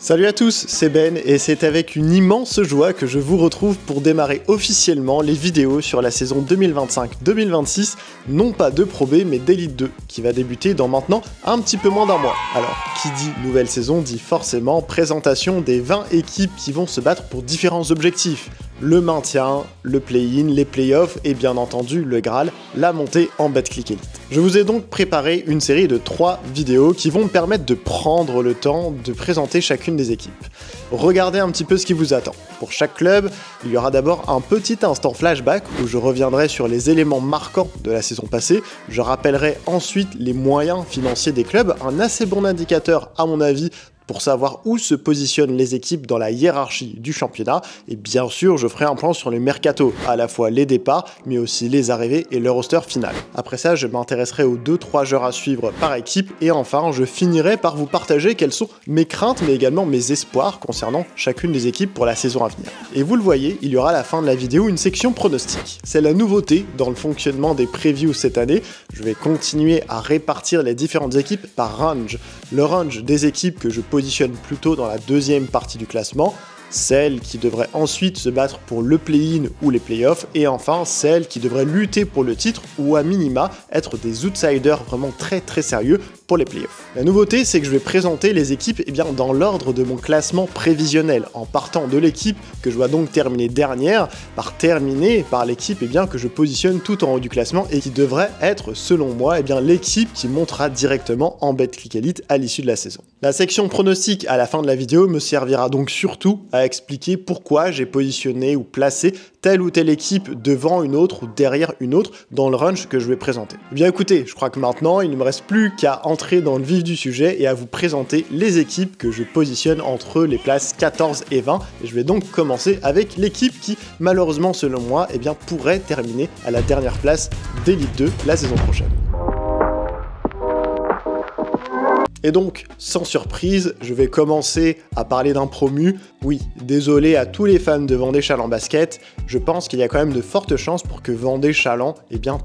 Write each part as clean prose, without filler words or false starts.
Salut à tous, c'est Ben et c'est avec une immense joie que je vous retrouve pour démarrer officiellement les vidéos sur la saison 2025-2026, non pas de Pro B mais d'Elite 2, qui va débuter dans maintenant un petit peu moins d'un mois. Alors, qui dit nouvelle saison dit forcément présentation des 20 équipes qui vont se battre pour différents objectifs. Le maintien, le play-in, les play-offs et bien entendu le Graal, la montée en Betclic Elite. Je vous ai donc préparé une série de 3 vidéos qui vont me permettre de prendre le temps de présenter chacune des équipes. Regardez un petit peu ce qui vous attend. Pour chaque club, il y aura d'abord un petit instant flashback où je reviendrai sur les éléments marquants de la saison passée. Je rappellerai ensuite les moyens financiers des clubs, un assez bon indicateur à mon avis pour savoir où se positionnent les équipes dans la hiérarchie du championnat. Et bien sûr, je ferai un plan sur le mercato, à la fois les départs, mais aussi les arrivées et le roster final. Après ça, je m'intéresserai aux 2-3 joueurs à suivre par équipe. Et enfin, je finirai par vous partager quelles sont mes craintes, mais également mes espoirs concernant chacune des équipes pour la saison à venir. Et vous le voyez, il y aura à la fin de la vidéo une section pronostic. C'est la nouveauté dans le fonctionnement des previews cette année. Je vais continuer à répartir les différentes équipes par range. Le range des équipes que je positionne plutôt dans la deuxième partie du classement, celles qui devraient ensuite se battre pour le play-in ou les play-offs, et enfin celles qui devraient lutter pour le titre ou à minima être des outsiders vraiment très sérieux pour les play-offs. La nouveauté, c'est que je vais présenter les équipes dans l'ordre de mon classement prévisionnel, en partant de l'équipe que je dois donc terminer dernière, par terminer par l'équipe que je positionne tout en haut du classement et qui devrait être, selon moi, l'équipe qui montera directement en Betclic Elite à l'issue de la saison. La section pronostic à la fin de la vidéo me servira donc surtout à expliquer pourquoi j'ai positionné ou placé telle ou telle équipe devant une autre ou derrière une autre dans le range que je vais présenter. Écoutez, je crois que maintenant, il ne me reste plus qu'à entrer dans le vif du sujet et à vous présenter les équipes que je positionne entre les places 14 et 20. Et je vais donc commencer avec l'équipe qui, malheureusement selon moi, pourrait terminer à la dernière place d'Elite 2 la saison prochaine. Et donc, sans surprise, je vais commencer à parler d'un promu. Oui, désolé à tous les fans de Vendée Chaland Basket, je pense qu'il y a quand même de fortes chances pour que Vendée Chaland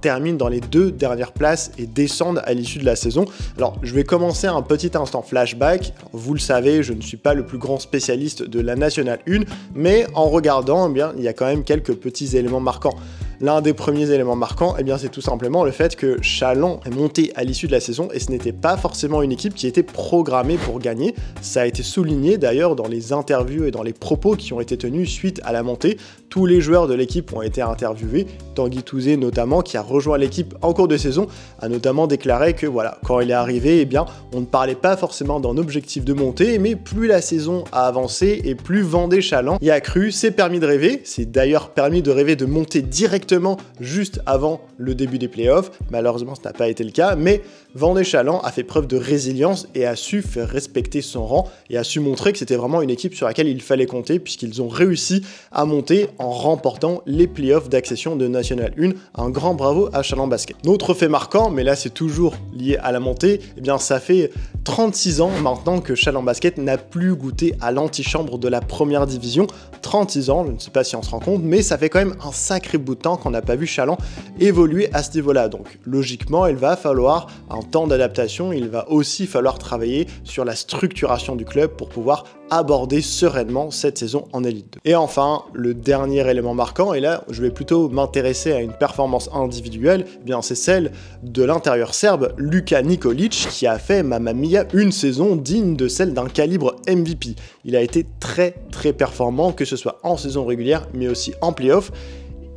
termine dans les 2 dernières places et descende à l'issue de la saison. Alors, je vais commencer un petit instant flashback. Vous le savez, je ne suis pas le plus grand spécialiste de la Nationale 1, mais en regardant, il y a quand même quelques petits éléments marquants. L'un des premiers éléments marquants, c'est tout simplement le fait que Chaland est monté à l'issue de la saison et ce n'était pas forcément une équipe qui était programmée pour gagner. Ça a été souligné d'ailleurs dans les interviews et dans les propos qui ont été tenus suite à la montée. Tous les joueurs de l'équipe ont été interviewés. Tanguy Touzé notamment, qui a rejoint l'équipe en cours de saison, a notamment déclaré que quand il est arrivé, on ne parlait pas forcément d'un objectif de montée, mais plus la saison a avancé et plus Vendée Chaland y a cru, c'est permis de rêver. C'est d'ailleurs permis de rêver de monter directement juste avant le début des playoffs. Malheureusement, ce n'a pas été le cas, mais Vendée Chaland a fait preuve de résilience et a su faire respecter son rang et a su montrer que c'était vraiment une équipe sur laquelle il fallait compter puisqu'ils ont réussi à monter en remportant les playoffs d'accession de National 1. Un grand bravo à Chaland Basket. Autre fait marquant, mais là c'est toujours lié à la montée, ça fait 36 ans maintenant que Chaland Basket n'a plus goûté à l'antichambre de la première division. 36 ans, je ne sais pas si on se rend compte, mais ça fait quand même un sacré bout de temps qu'on n'a pas vu Chaland évoluer à ce niveau-là. Donc logiquement, il va falloir un temps d'adaptation, il va aussi falloir travailler sur la structuration du club pour pouvoir aborder sereinement cette saison en Elite 2. Et enfin, le dernier élément marquant, et là je vais plutôt m'intéresser à une performance individuelle, c'est celle de l'intérieur serbe Luka Nikolic qui a fait, mamma mia, une saison digne de celle d'un calibre MVP. Il a été très performant, que ce soit en saison régulière mais aussi en play-off.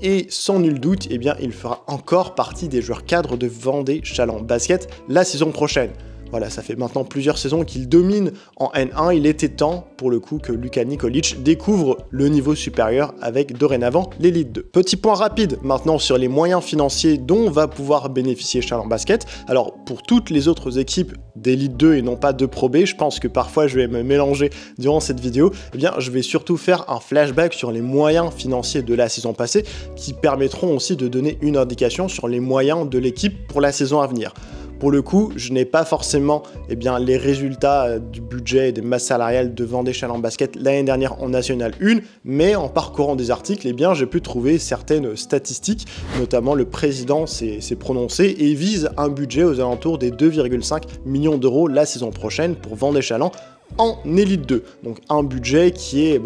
Et sans nul doute, il fera encore partie des joueurs cadres de Vendée Chaland Basket la saison prochaine. Voilà, ça fait maintenant plusieurs saisons qu'il domine en N1, il était temps pour le coup que Luka Nikolic découvre le niveau supérieur avec dorénavant l'Elite 2. Petit point rapide maintenant sur les moyens financiers dont va pouvoir bénéficier Chaland Basket. Alors pour toutes les autres équipes d'Elite 2 et non pas de Pro B, je pense que parfois je vais me mélanger durant cette vidéo, je vais surtout faire un flashback sur les moyens financiers de la saison passée qui permettront aussi de donner une indication sur les moyens de l'équipe pour la saison à venir. Pour le coup, je n'ai pas forcément les résultats du budget et des masses salariales de Vendée Challant Basket l'année dernière en National 1, mais en parcourant des articles, j'ai pu trouver certaines statistiques, notamment le président s'est prononcé et vise un budget aux alentours des 2,5 millions d'euros la saison prochaine pour Vendée Challant en Élite 2. Donc un budget qui est,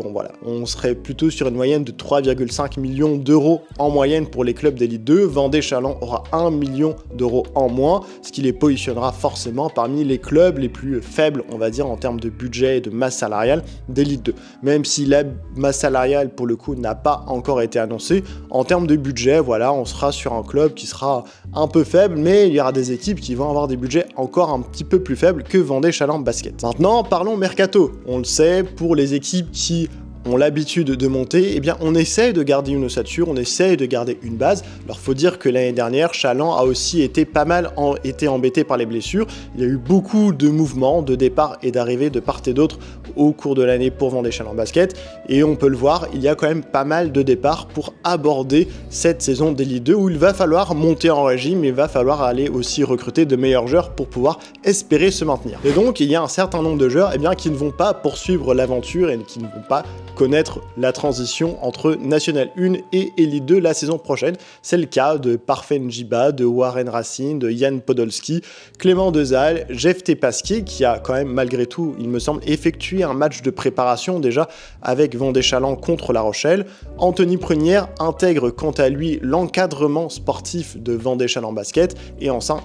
on serait plutôt sur une moyenne de 3,5 millions d'euros en moyenne pour les clubs d'Élite 2. Vendée Challant aura 1 million d'euros en moins, ce qui les positionnera forcément parmi les clubs les plus faibles, on va dire, en termes de budget et de masse salariale d'Élite 2. Même si la masse salariale, pour le coup, n'a pas encore été annoncée, en termes de budget, on sera sur un club qui sera un peu faible, mais il y aura des équipes qui vont avoir des budgets encore un petit peu plus faibles que Vendée Challant Basket. Maintenant, parlons mercato. On le sait, pour les équipes qui ont l'habitude de monter, on essaye de garder une ossature, on essaye de garder une base. Alors faut dire que l'année dernière, Challant a aussi été pas mal embêté par les blessures. Il y a eu beaucoup de mouvements, de départs et d'arrivées de part et d'autre au cours de l'année pour Vendée Challant Basket. Et on peut le voir, il y a quand même pas mal de départs pour aborder cette saison d'Élite 2 où il va falloir monter en régime, il va falloir aller aussi recruter de meilleurs joueurs pour pouvoir espérer se maintenir. Et donc il y a un certain nombre de joueurs qui ne vont pas poursuivre l'aventure et qui ne vont pas connaître la transition entre National 1 et Élite 2 la saison prochaine. C'est le cas de Parfait Njiba, de Warren Racine, de Yann Podolski, Clément Dezal, Jephté Pasquier, qui a quand même malgré tout, il me semble, effectué un match de préparation déjà avec Vendée Challant contre La Rochelle. Anthony Prunière intègre quant à lui l'encadrement sportif de Vendée Challant Basket et enfin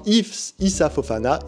Issa Fofana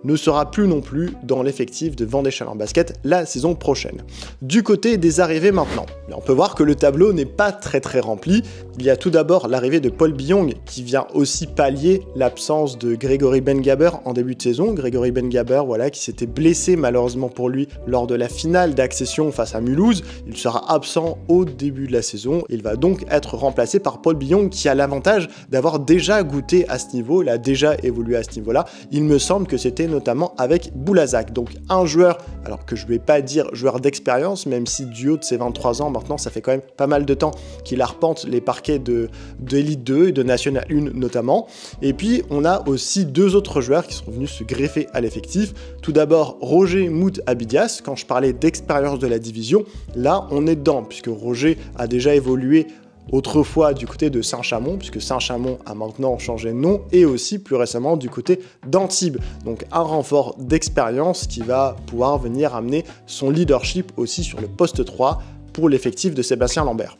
ne sera plus non plus dans l'effectif de Vendée Challant Basket la saison prochaine. Du côté des arrivées maintenant, on peut voir que le tableau n'est pas très rempli. Il y a tout d'abord l'arrivée de Paul Biong qui vient aussi pallier l'absence de Grégory Ben-Gaber en début de saison. Grégory Ben-Gaber qui s'était blessé malheureusement pour lui lors de la finale d'accession face à Mulhouse. Il sera absent au début de la saison. Il va donc être remplacé par Paul Biong qui a l'avantage d'avoir déjà goûté à ce niveau, il a déjà évolué à ce niveau-là. Il me semble que c'était notamment avec Boulazac. Donc un joueur, alors que je ne vais pas dire joueur d'expérience, même si du haut de ses 23 ans, maintenant ça fait quand même pas mal de temps qu'il arpente les parquets de Élite 2 et de National 1 notamment. Et puis on a aussi deux autres joueurs qui sont venus se greffer à l'effectif. Tout d'abord Roger Mout Abidias. Quand je parlais d'expérience de la division, là on est dedans puisque Roger a déjà évolué autrefois du côté de Saint-Chamond, puisque Saint-Chamond a maintenant changé de nom, et aussi plus récemment du côté d'Antibes. Donc un renfort d'expérience qui va pouvoir venir amener son leadership aussi sur le poste 3 pour l'effectif de Sébastien Lambert.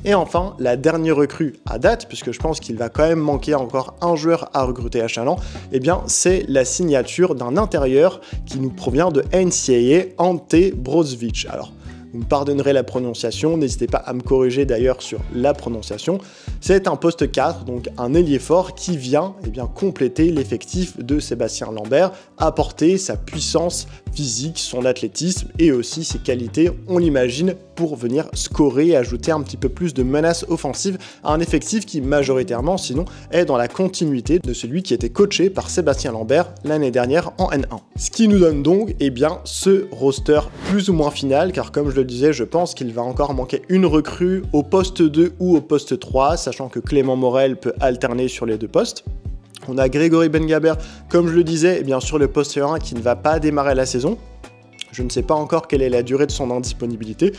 Et enfin, la dernière recrue à date, puisque je pense qu'il va quand même manquer encore un joueur à recruter à Challant, c'est la signature d'un intérieur qui nous provient de NCAA, Ante Brozovic. Alors, vous me pardonnerez la prononciation, n'hésitez pas à me corriger d'ailleurs sur la prononciation. C'est un poste 4, donc un ailier fort qui vient compléter l'effectif de Sébastien Lambert, apporter sa puissance physique, son athlétisme et aussi ses qualités, on l'imagine, pour venir scorer et ajouter un petit peu plus de menace offensive à un effectif qui majoritairement sinon est dans la continuité de celui qui était coaché par Sébastien Lambert l'année dernière en N1. Ce qui nous donne donc ce roster plus ou moins final, car comme je le disais, je pense qu'il va encore manquer une recrue au poste 2 ou au poste 3, sachant que Clément Morel peut alterner sur les deux postes. On a Grégory Ben-Gaber, comme je le disais, sur le poste 1 qui ne va pas démarrer la saison. Je ne sais pas encore quelle est la durée de son indisponibilité.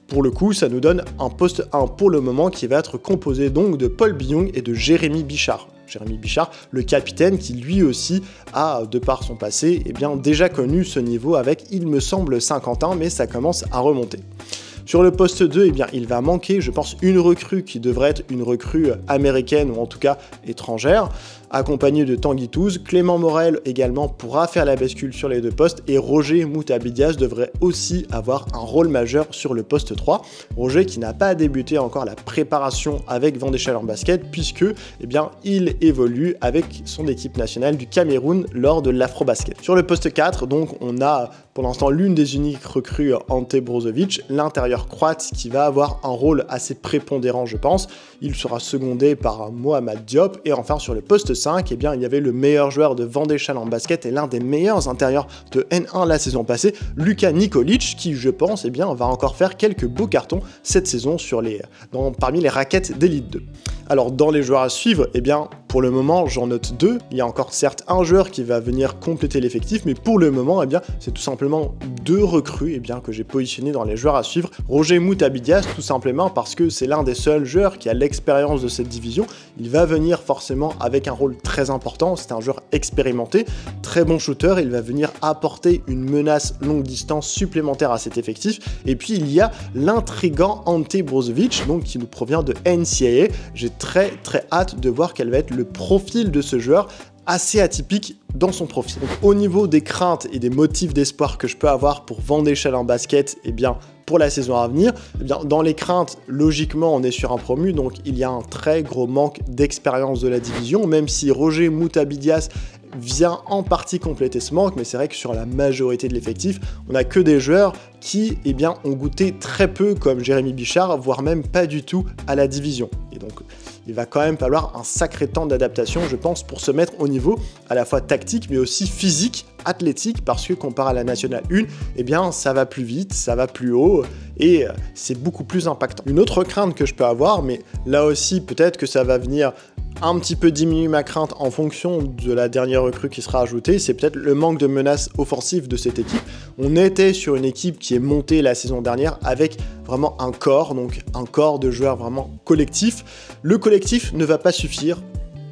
Pour le coup, ça nous donne un poste 1 pour le moment qui va être composé donc de Paul Biong et de Jérémy Bichard. Jérémy Bichard, le capitaine qui lui aussi a, de par son passé, déjà connu ce niveau avec, il me semble, Saint-Quentin, mais ça commence à remonter. Sur le poste 2, il va manquer, je pense, une recrue qui devrait être une recrue américaine ou en tout cas étrangère, accompagnée de Tanguy Touze. Clément Morel également pourra faire la bascule sur les deux postes et Roger Mout Abidias devrait aussi avoir un rôle majeur sur le poste 3. Roger qui n'a pas débuté encore la préparation avec Vendée Challant Basket puisque il évolue avec son équipe nationale du Cameroun lors de l'Afrobasket. Sur le poste 4, donc on a pour l'instant l'une des uniques recrues Ante Brozovic, l'intérieur croate qui va avoir un rôle assez prépondérant je pense. Il sera secondé par Mohamed Diop et enfin sur le poste 5, il y avait le meilleur joueur de Vendée Challant Basket et l'un des meilleurs intérieurs de N1 la saison passée, Luka Nikolic, qui je pense va encore faire quelques beaux cartons cette saison parmi les raquettes d'Élite 2. Alors dans les joueurs à suivre, eh bien pour le moment j'en note 2. Il y a encore certes un joueur qui va venir compléter l'effectif, mais pour le moment, eh bien c'est tout simplement 2 recrues eh bien, que j'ai positionnées dans les joueurs à suivre. Roger Moutabidias, tout simplement parce que c'est l'un des seuls joueurs qui a l'expérience de cette division. Il va venir forcément avec un rôle très important, c'est un joueur expérimenté, très bon shooter, il va venir apporter une menace longue distance supplémentaire à cet effectif. Et puis il y a l'intrigant Ante Brozovic, donc qui nous provient de NCAA. J'ai très hâte de voir quel va être le profil de ce joueur, assez atypique dans son profil. Donc, au niveau des craintes et des motifs d'espoir que je peux avoir pour Vandéchal en basket, eh bien pour la saison à venir, eh bien, dans les craintes, logiquement, on est sur un promu, donc il y a un très gros manque d'expérience de la division, même si Roger Moutabidias vient en partie compléter ce manque, mais c'est vrai que sur la majorité de l'effectif, on n'a que des joueurs qui eh bien, ont goûté très peu, comme Jérémy Bichard, voire même pas du tout à la division. Et donc, il va quand même falloir un sacré temps d'adaptation, je pense, pour se mettre au niveau à la fois tactique, mais aussi physique, athlétique, parce que comparé à la Nationale 1, eh bien, ça va plus vite, ça va plus haut, et c'est beaucoup plus impactant. Une autre crainte que je peux avoir, mais là aussi, peut-être que ça va venir un petit peu diminuer ma crainte en fonction de la dernière recrue qui sera ajoutée, c'est peut-être le manque de menaces offensives de cette équipe. On était sur une équipe qui est montée la saison dernière avec vraiment un corps, donc un corps de joueurs vraiment collectif. Le collectif ne va pas suffire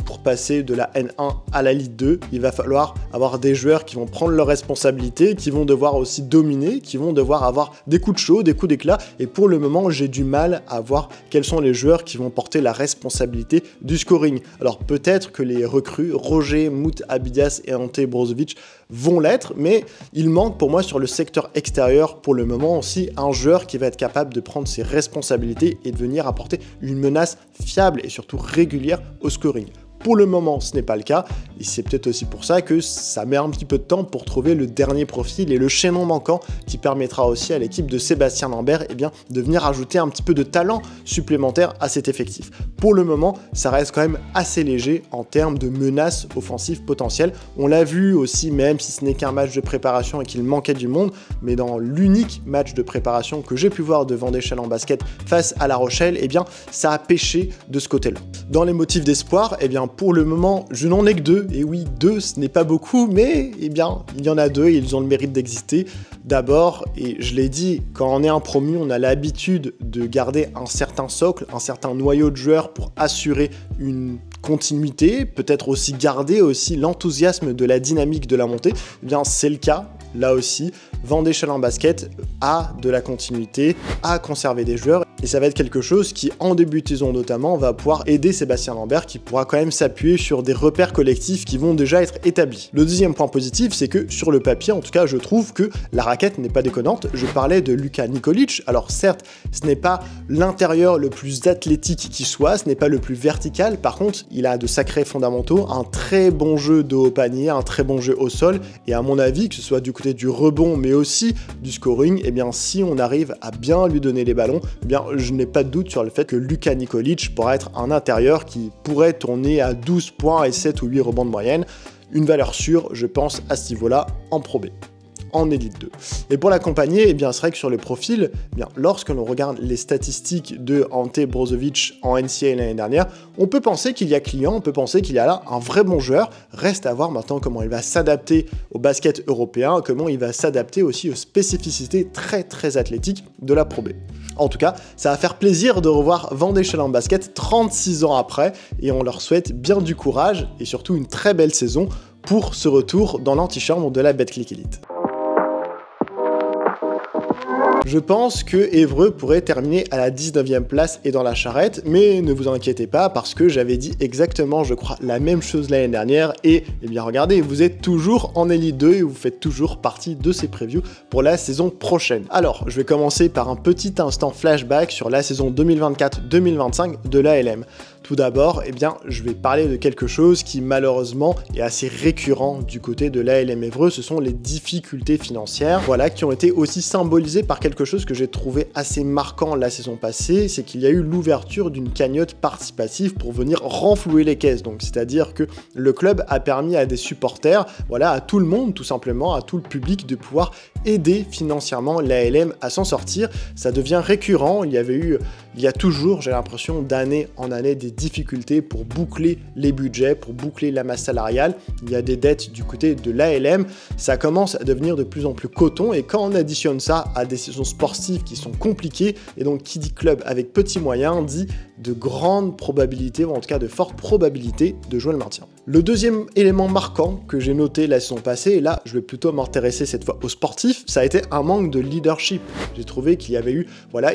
pour passer de la N1 à la Ligue 2, il va falloir avoir des joueurs qui vont prendre leurs responsabilités, qui vont devoir aussi dominer, qui vont devoir avoir des coups de chaud, des coups d'éclat, et pour le moment, j'ai du mal à voir quels sont les joueurs qui vont porter la responsabilité du scoring. Alors peut-être que les recrues, Roger Moutabidias et Ante Brozovic, vont l'être, mais il manque pour moi sur le secteur extérieur, pour le moment aussi, un joueur qui va être capable de prendre ses responsabilités et de venir apporter une menace fiable et surtout régulière au scoring. Pour le moment, ce n'est pas le cas, et c'est peut-être aussi pour ça que ça met un petit peu de temps pour trouver le dernier profil et le chaînon manquant qui permettra aussi à l'équipe de Sébastien Lambert eh bien, de venir ajouter un petit peu de talent supplémentaire à cet effectif. Pour le moment, ça reste quand même assez léger en termes de menaces offensives potentielles. On l'a vu aussi, même si ce n'est qu'un match de préparation et qu'il manquait du monde, mais dans l'unique match de préparation que j'ai pu voir de Vandéchal en basket face à La Rochelle, eh bien, ça a pêché de ce côté-là. Dans les motifs d'espoir, eh bien, pour le moment, je n'en ai que 2, et oui, 2, ce n'est pas beaucoup, mais eh bien, il y en a 2 et ils ont le mérite d'exister. D'abord, et je l'ai dit, quand on est un promu, on a l'habitude de garder un certain socle, un certain noyau de joueurs pour assurer une continuité, peut-être aussi garder aussi l'enthousiasme de la dynamique de la montée. Eh bien, c'est le cas, là aussi. Vandéchal en basket a de la continuité, a conservé des joueurs, et ça va être quelque chose qui, en début de saison notamment, va pouvoir aider Sébastien Lambert, qui pourra quand même s'appuyer sur des repères collectifs qui vont déjà être établis. Le deuxième point positif, c'est que sur le papier, en tout cas, je trouve que la raquette n'est pas déconnante. Je parlais de Luka Nikolic, alors certes, ce n'est pas l'intérieur le plus athlétique qui soit, ce n'est pas le plus vertical, par contre, il a de sacrés fondamentaux, un très bon jeu de haut panier, un très bon jeu au sol, et à mon avis, que ce soit du côté du rebond, mais aussi du scoring, eh bien, si on arrive à bien lui donner les ballons, eh bien, je n'ai pas de doute sur le fait que Luka Nikolic pourra être un intérieur qui pourrait tourner à 12 points et 7 ou 8 rebonds de moyenne. Une valeur sûre, je pense, à ce niveau-là, en Pro B, en Elite 2. Et pour l'accompagner, eh bien, c'est vrai que sur le profil, eh bien, lorsque l'on regarde les statistiques de Ante Brozovic en NCAA l'année dernière, on peut penser qu'il y a client, on peut penser qu'il y a là un vrai bon joueur. Reste à voir maintenant comment il va s'adapter au basket européen, comment il va s'adapter aussi aux spécificités très athlétiques de la Pro B. En tout cas, ça va faire plaisir de revoir Vandéchal en basket 36 ans après, et on leur souhaite bien du courage et surtout une très belle saison pour ce retour dans l'antichambre de la Betclic Elite. Je pense que Évreux pourrait terminer à la 19e place et dans la charrette, mais ne vous inquiétez pas parce que j'avais dit exactement, je crois, la même chose l'année dernière et, eh bien regardez, vous êtes toujours en Elite 2 et vous faites toujours partie de ces previews pour la saison prochaine. Alors, je vais commencer par un petit instant flashback sur la saison 2024-2025 de l'ALM. Tout d'abord, eh bien, je vais parler de quelque chose qui malheureusement est assez récurrent du côté de l'ALM Évreux, ce sont les difficultés financières, voilà, qui ont été aussi symbolisées par quelque chose que j'ai trouvé assez marquant la saison passée, c'est qu'il y a eu l'ouverture d'une cagnotte participative pour venir renflouer les caisses, donc c'est-à-dire que le club a permis à des supporters, voilà, à tout le monde tout simplement, à tout le public de pouvoir aider financièrement l'ALM à s'en sortir. Ça devient récurrent, il y il y a toujours, j'ai l'impression, d'année en année des difficultés pour boucler les budgets, pour boucler la masse salariale. Il y a des dettes du côté de l'ALM, ça commence à devenir de plus en plus coton, et quand on additionne ça à des saisons sportives qui sont compliquées, et donc qui dit club avec petits moyens, dit de grandes probabilités, ou en tout cas de fortes probabilités de jouer le maintien. Le deuxième élément marquant que j'ai noté la saison passée, et là je vais plutôt m'intéresser cette fois aux sportifs, ça a été un manque de leadership. J'ai trouvé qu'il y avait eu,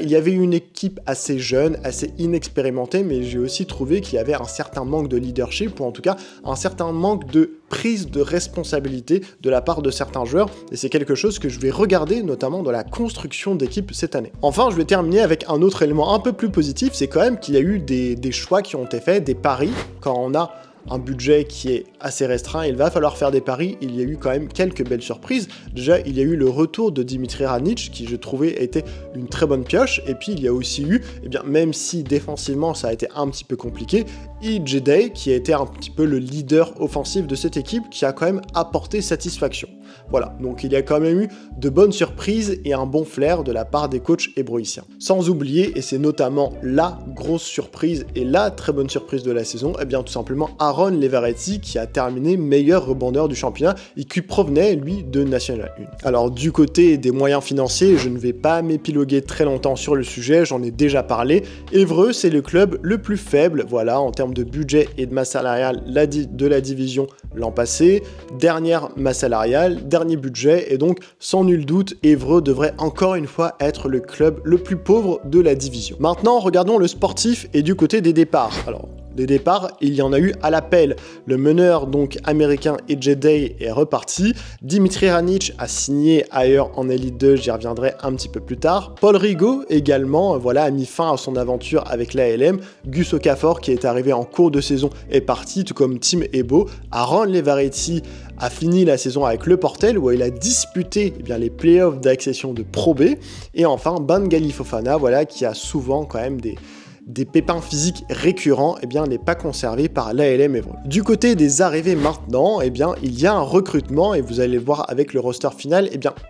il y avait une équipe assez jeune, assez inexpérimentée, mais j'ai aussi trouvé qu'il y avait un certain manque de leadership, ou en tout cas un certain manque de prise de responsabilité de la part de certains joueurs, et c'est quelque chose que je vais regarder notamment dans la construction d'équipe cette année. Enfin, je vais terminer avec un autre élément un peu plus positif, c'est quand même qu'il y a eu des choix qui ont été faits, des paris, quand on a un budget qui est assez restreint, il va falloir faire des paris. Il y a eu quand même quelques belles surprises. Déjà, il y a eu le retour de Dimitri Ranić, qui je trouvais était une très bonne pioche, et puis il y a aussi eu, même si défensivement ça a été un petit peu compliqué, EJ, qui a été un petit peu le leader offensif de cette équipe, qui a quand même apporté satisfaction. Voilà, donc il y a quand même eu de bonnes surprises et un bon flair de la part des coachs hébroïciens. Sans oublier, et c'est notamment la grosse surprise et la très bonne surprise de la saison, tout simplement Aaron Levaretti, qui a terminé meilleur rebondeur du championnat et qui provenait, lui, de National 1. Alors, du côté des moyens financiers, je ne vais pas m'épiloguer très longtemps sur le sujet, j'en ai déjà parlé. Évreux, c'est le club le plus faible, en termes de budget et de masse salariale de la division l'an passé. Dernière masse salariale, dernier budget, et donc, sans nul doute, Évreux devrait encore une fois être le club le plus pauvre de la division. Maintenant, regardons le sportif et du côté des départs. Alors, des départs, il y en a eu à l'appel. Le meneur donc américain EJ est reparti. Dimitri Ranić a signé ailleurs en Elite 2, j'y reviendrai un petit peu plus tard. Paul Rigaud également, a mis fin à son aventure avec l'ALM. Gus Okafor, qui est arrivé en cours de saison, est parti, tout comme Tim Ebo. Aaron Levaretti a fini la saison avec le Portel, où il a disputé les playoffs d'accession de Pro B. Et enfin, Bangali Fofana, qui a souvent quand même des pépins physiques récurrents, n'est pas conservé par l'ALM Évreux. Du côté des arrivées maintenant, il y a un recrutement, et vous allez le voir avec le roster final,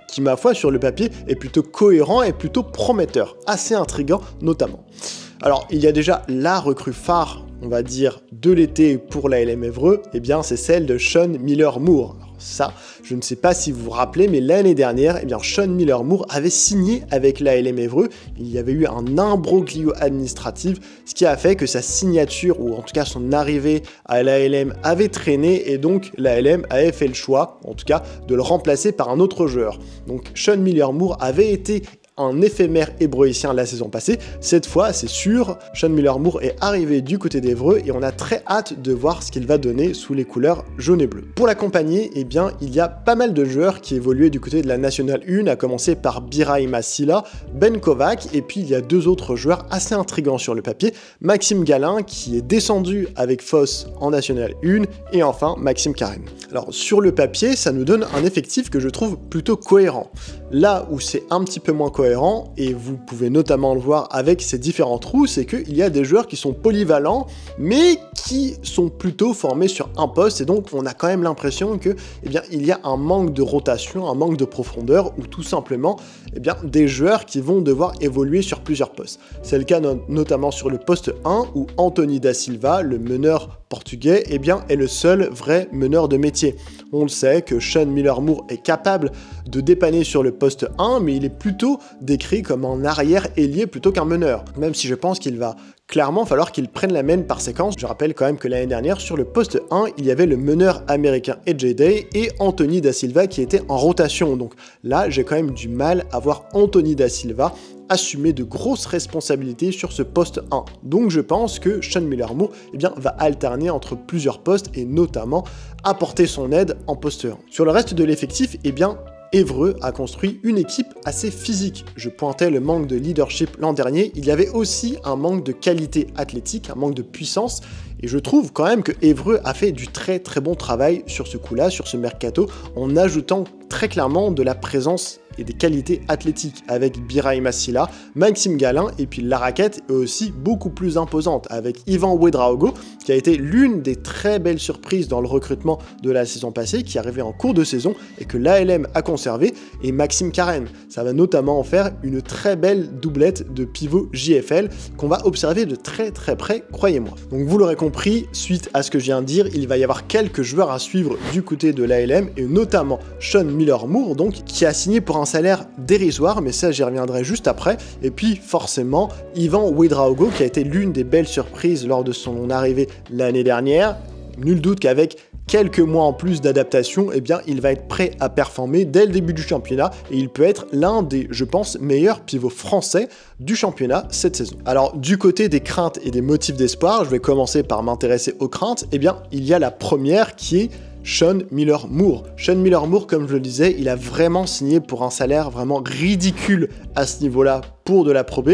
qui, ma foi, sur le papier, est plutôt cohérent et plutôt prometteur, assez intriguant notamment. Alors, il y a déjà la recrue phare, on va dire, de l'été pour l'ALM Évreux, c'est celle de Sean Miller-Moore. Ça, je ne sais pas si vous vous rappelez, mais l'année dernière, Sean Miller-Moore avait signé avec l'ALM Évreux. Il y avait eu un imbroglio administratif, ce qui a fait que sa signature, ou en tout cas son arrivée à l'ALM, avait traîné, et donc l'ALM avait fait le choix, en tout cas, de le remplacer par un autre joueur. Donc Sean Miller-Moore avait été un éphémère hébroïcien la saison passée. Cette fois, c'est sûr, Sean Miller-Moore est arrivé du côté d'Évreux et on a très hâte de voir ce qu'il va donner sous les couleurs jaune et bleu. Pour l'accompagner, il y a pas mal de joueurs qui évoluaient du côté de la National 1, à commencer par Biraima Silla, Ben Kovac, et puis il y a deux autres joueurs assez intrigants sur le papier, Maxime Galin, qui est descendu avec Foss en National 1, et enfin Maxime Karen. Alors sur le papier, ça nous donne un effectif que je trouve plutôt cohérent. Là où c'est un petit peu moins cohérent, et vous pouvez notamment le voir avec ces différents trous, c'est qu'il y a des joueurs qui sont polyvalents, mais qui sont plutôt formés sur un poste, et donc on a quand même l'impression que, il y a un manque de rotation, un manque de profondeur, ou tout simplement, des joueurs qui vont devoir évoluer sur plusieurs postes. C'est le cas notamment sur le poste 1, où Anthony da Silva, le meneur portugais, est le seul vrai meneur de métier. On le sait que Sean Miller-Moore est capable de dépanner sur le poste 1, mais il est plutôt décrit comme un arrière-ailier plutôt qu'un meneur, même si je pense qu'il va clairement falloir qu'il prenne la main par séquence. Je rappelle quand même que l'année dernière, sur le poste 1, il y avait le meneur américain EJ et Anthony da Silva qui était en rotation. Donc là, j'ai quand même du mal à voir Anthony da Silva assumer de grosses responsabilités sur ce poste 1. Donc je pense que Sean Miller-Moore va alterner entre plusieurs postes et notamment apporter son aide en poste 1. Sur le reste de l'effectif, Évreux a construit une équipe assez physique. Je pointais le manque de leadership l'an dernier, il y avait aussi un manque de qualité athlétique, un manque de puissance, et je trouve quand même que Évreux a fait du très bon travail sur ce coup-là, sur ce mercato, en ajoutant très clairement de la présence et des qualités athlétiques avec Birahim Assila, Maxime Galin, et puis la raquette est aussi beaucoup plus imposante avec Ivan Ouedraogo, qui a été l'une des très belles surprises dans le recrutement de la saison passée, qui arrivait en cours de saison et que l'ALM a conservé, et Maxime Karen. Ça va notamment en faire une très belle doublette de pivot JFL qu'on va observer de très près, croyez-moi. Donc vous l'aurez compris, suite à ce que je viens de dire, il va y avoir quelques joueurs à suivre du côté de l'ALM, et notamment Sean Miller-Moore, donc, qui a signé pour un salaire dérisoire, mais ça j'y reviendrai juste après, et puis forcément Ivan Ouedraogo, qui a été l'une des belles surprises lors de son arrivée l'année dernière. Nul doute qu'avec quelques mois en plus d'adaptation, eh bien, il va être prêt à performer dès le début du championnat et il peut être l'un des, je pense, meilleurs pivots français du championnat cette saison. Alors, du côté des craintes et des motifs d'espoir, je vais commencer par m'intéresser aux craintes. Eh bien, il y a la première qui est Sean Miller-Moore. Sean Miller-Moore, comme je le disais, il a vraiment signé pour un salaire vraiment ridicule à ce niveau-là pour de la Pro B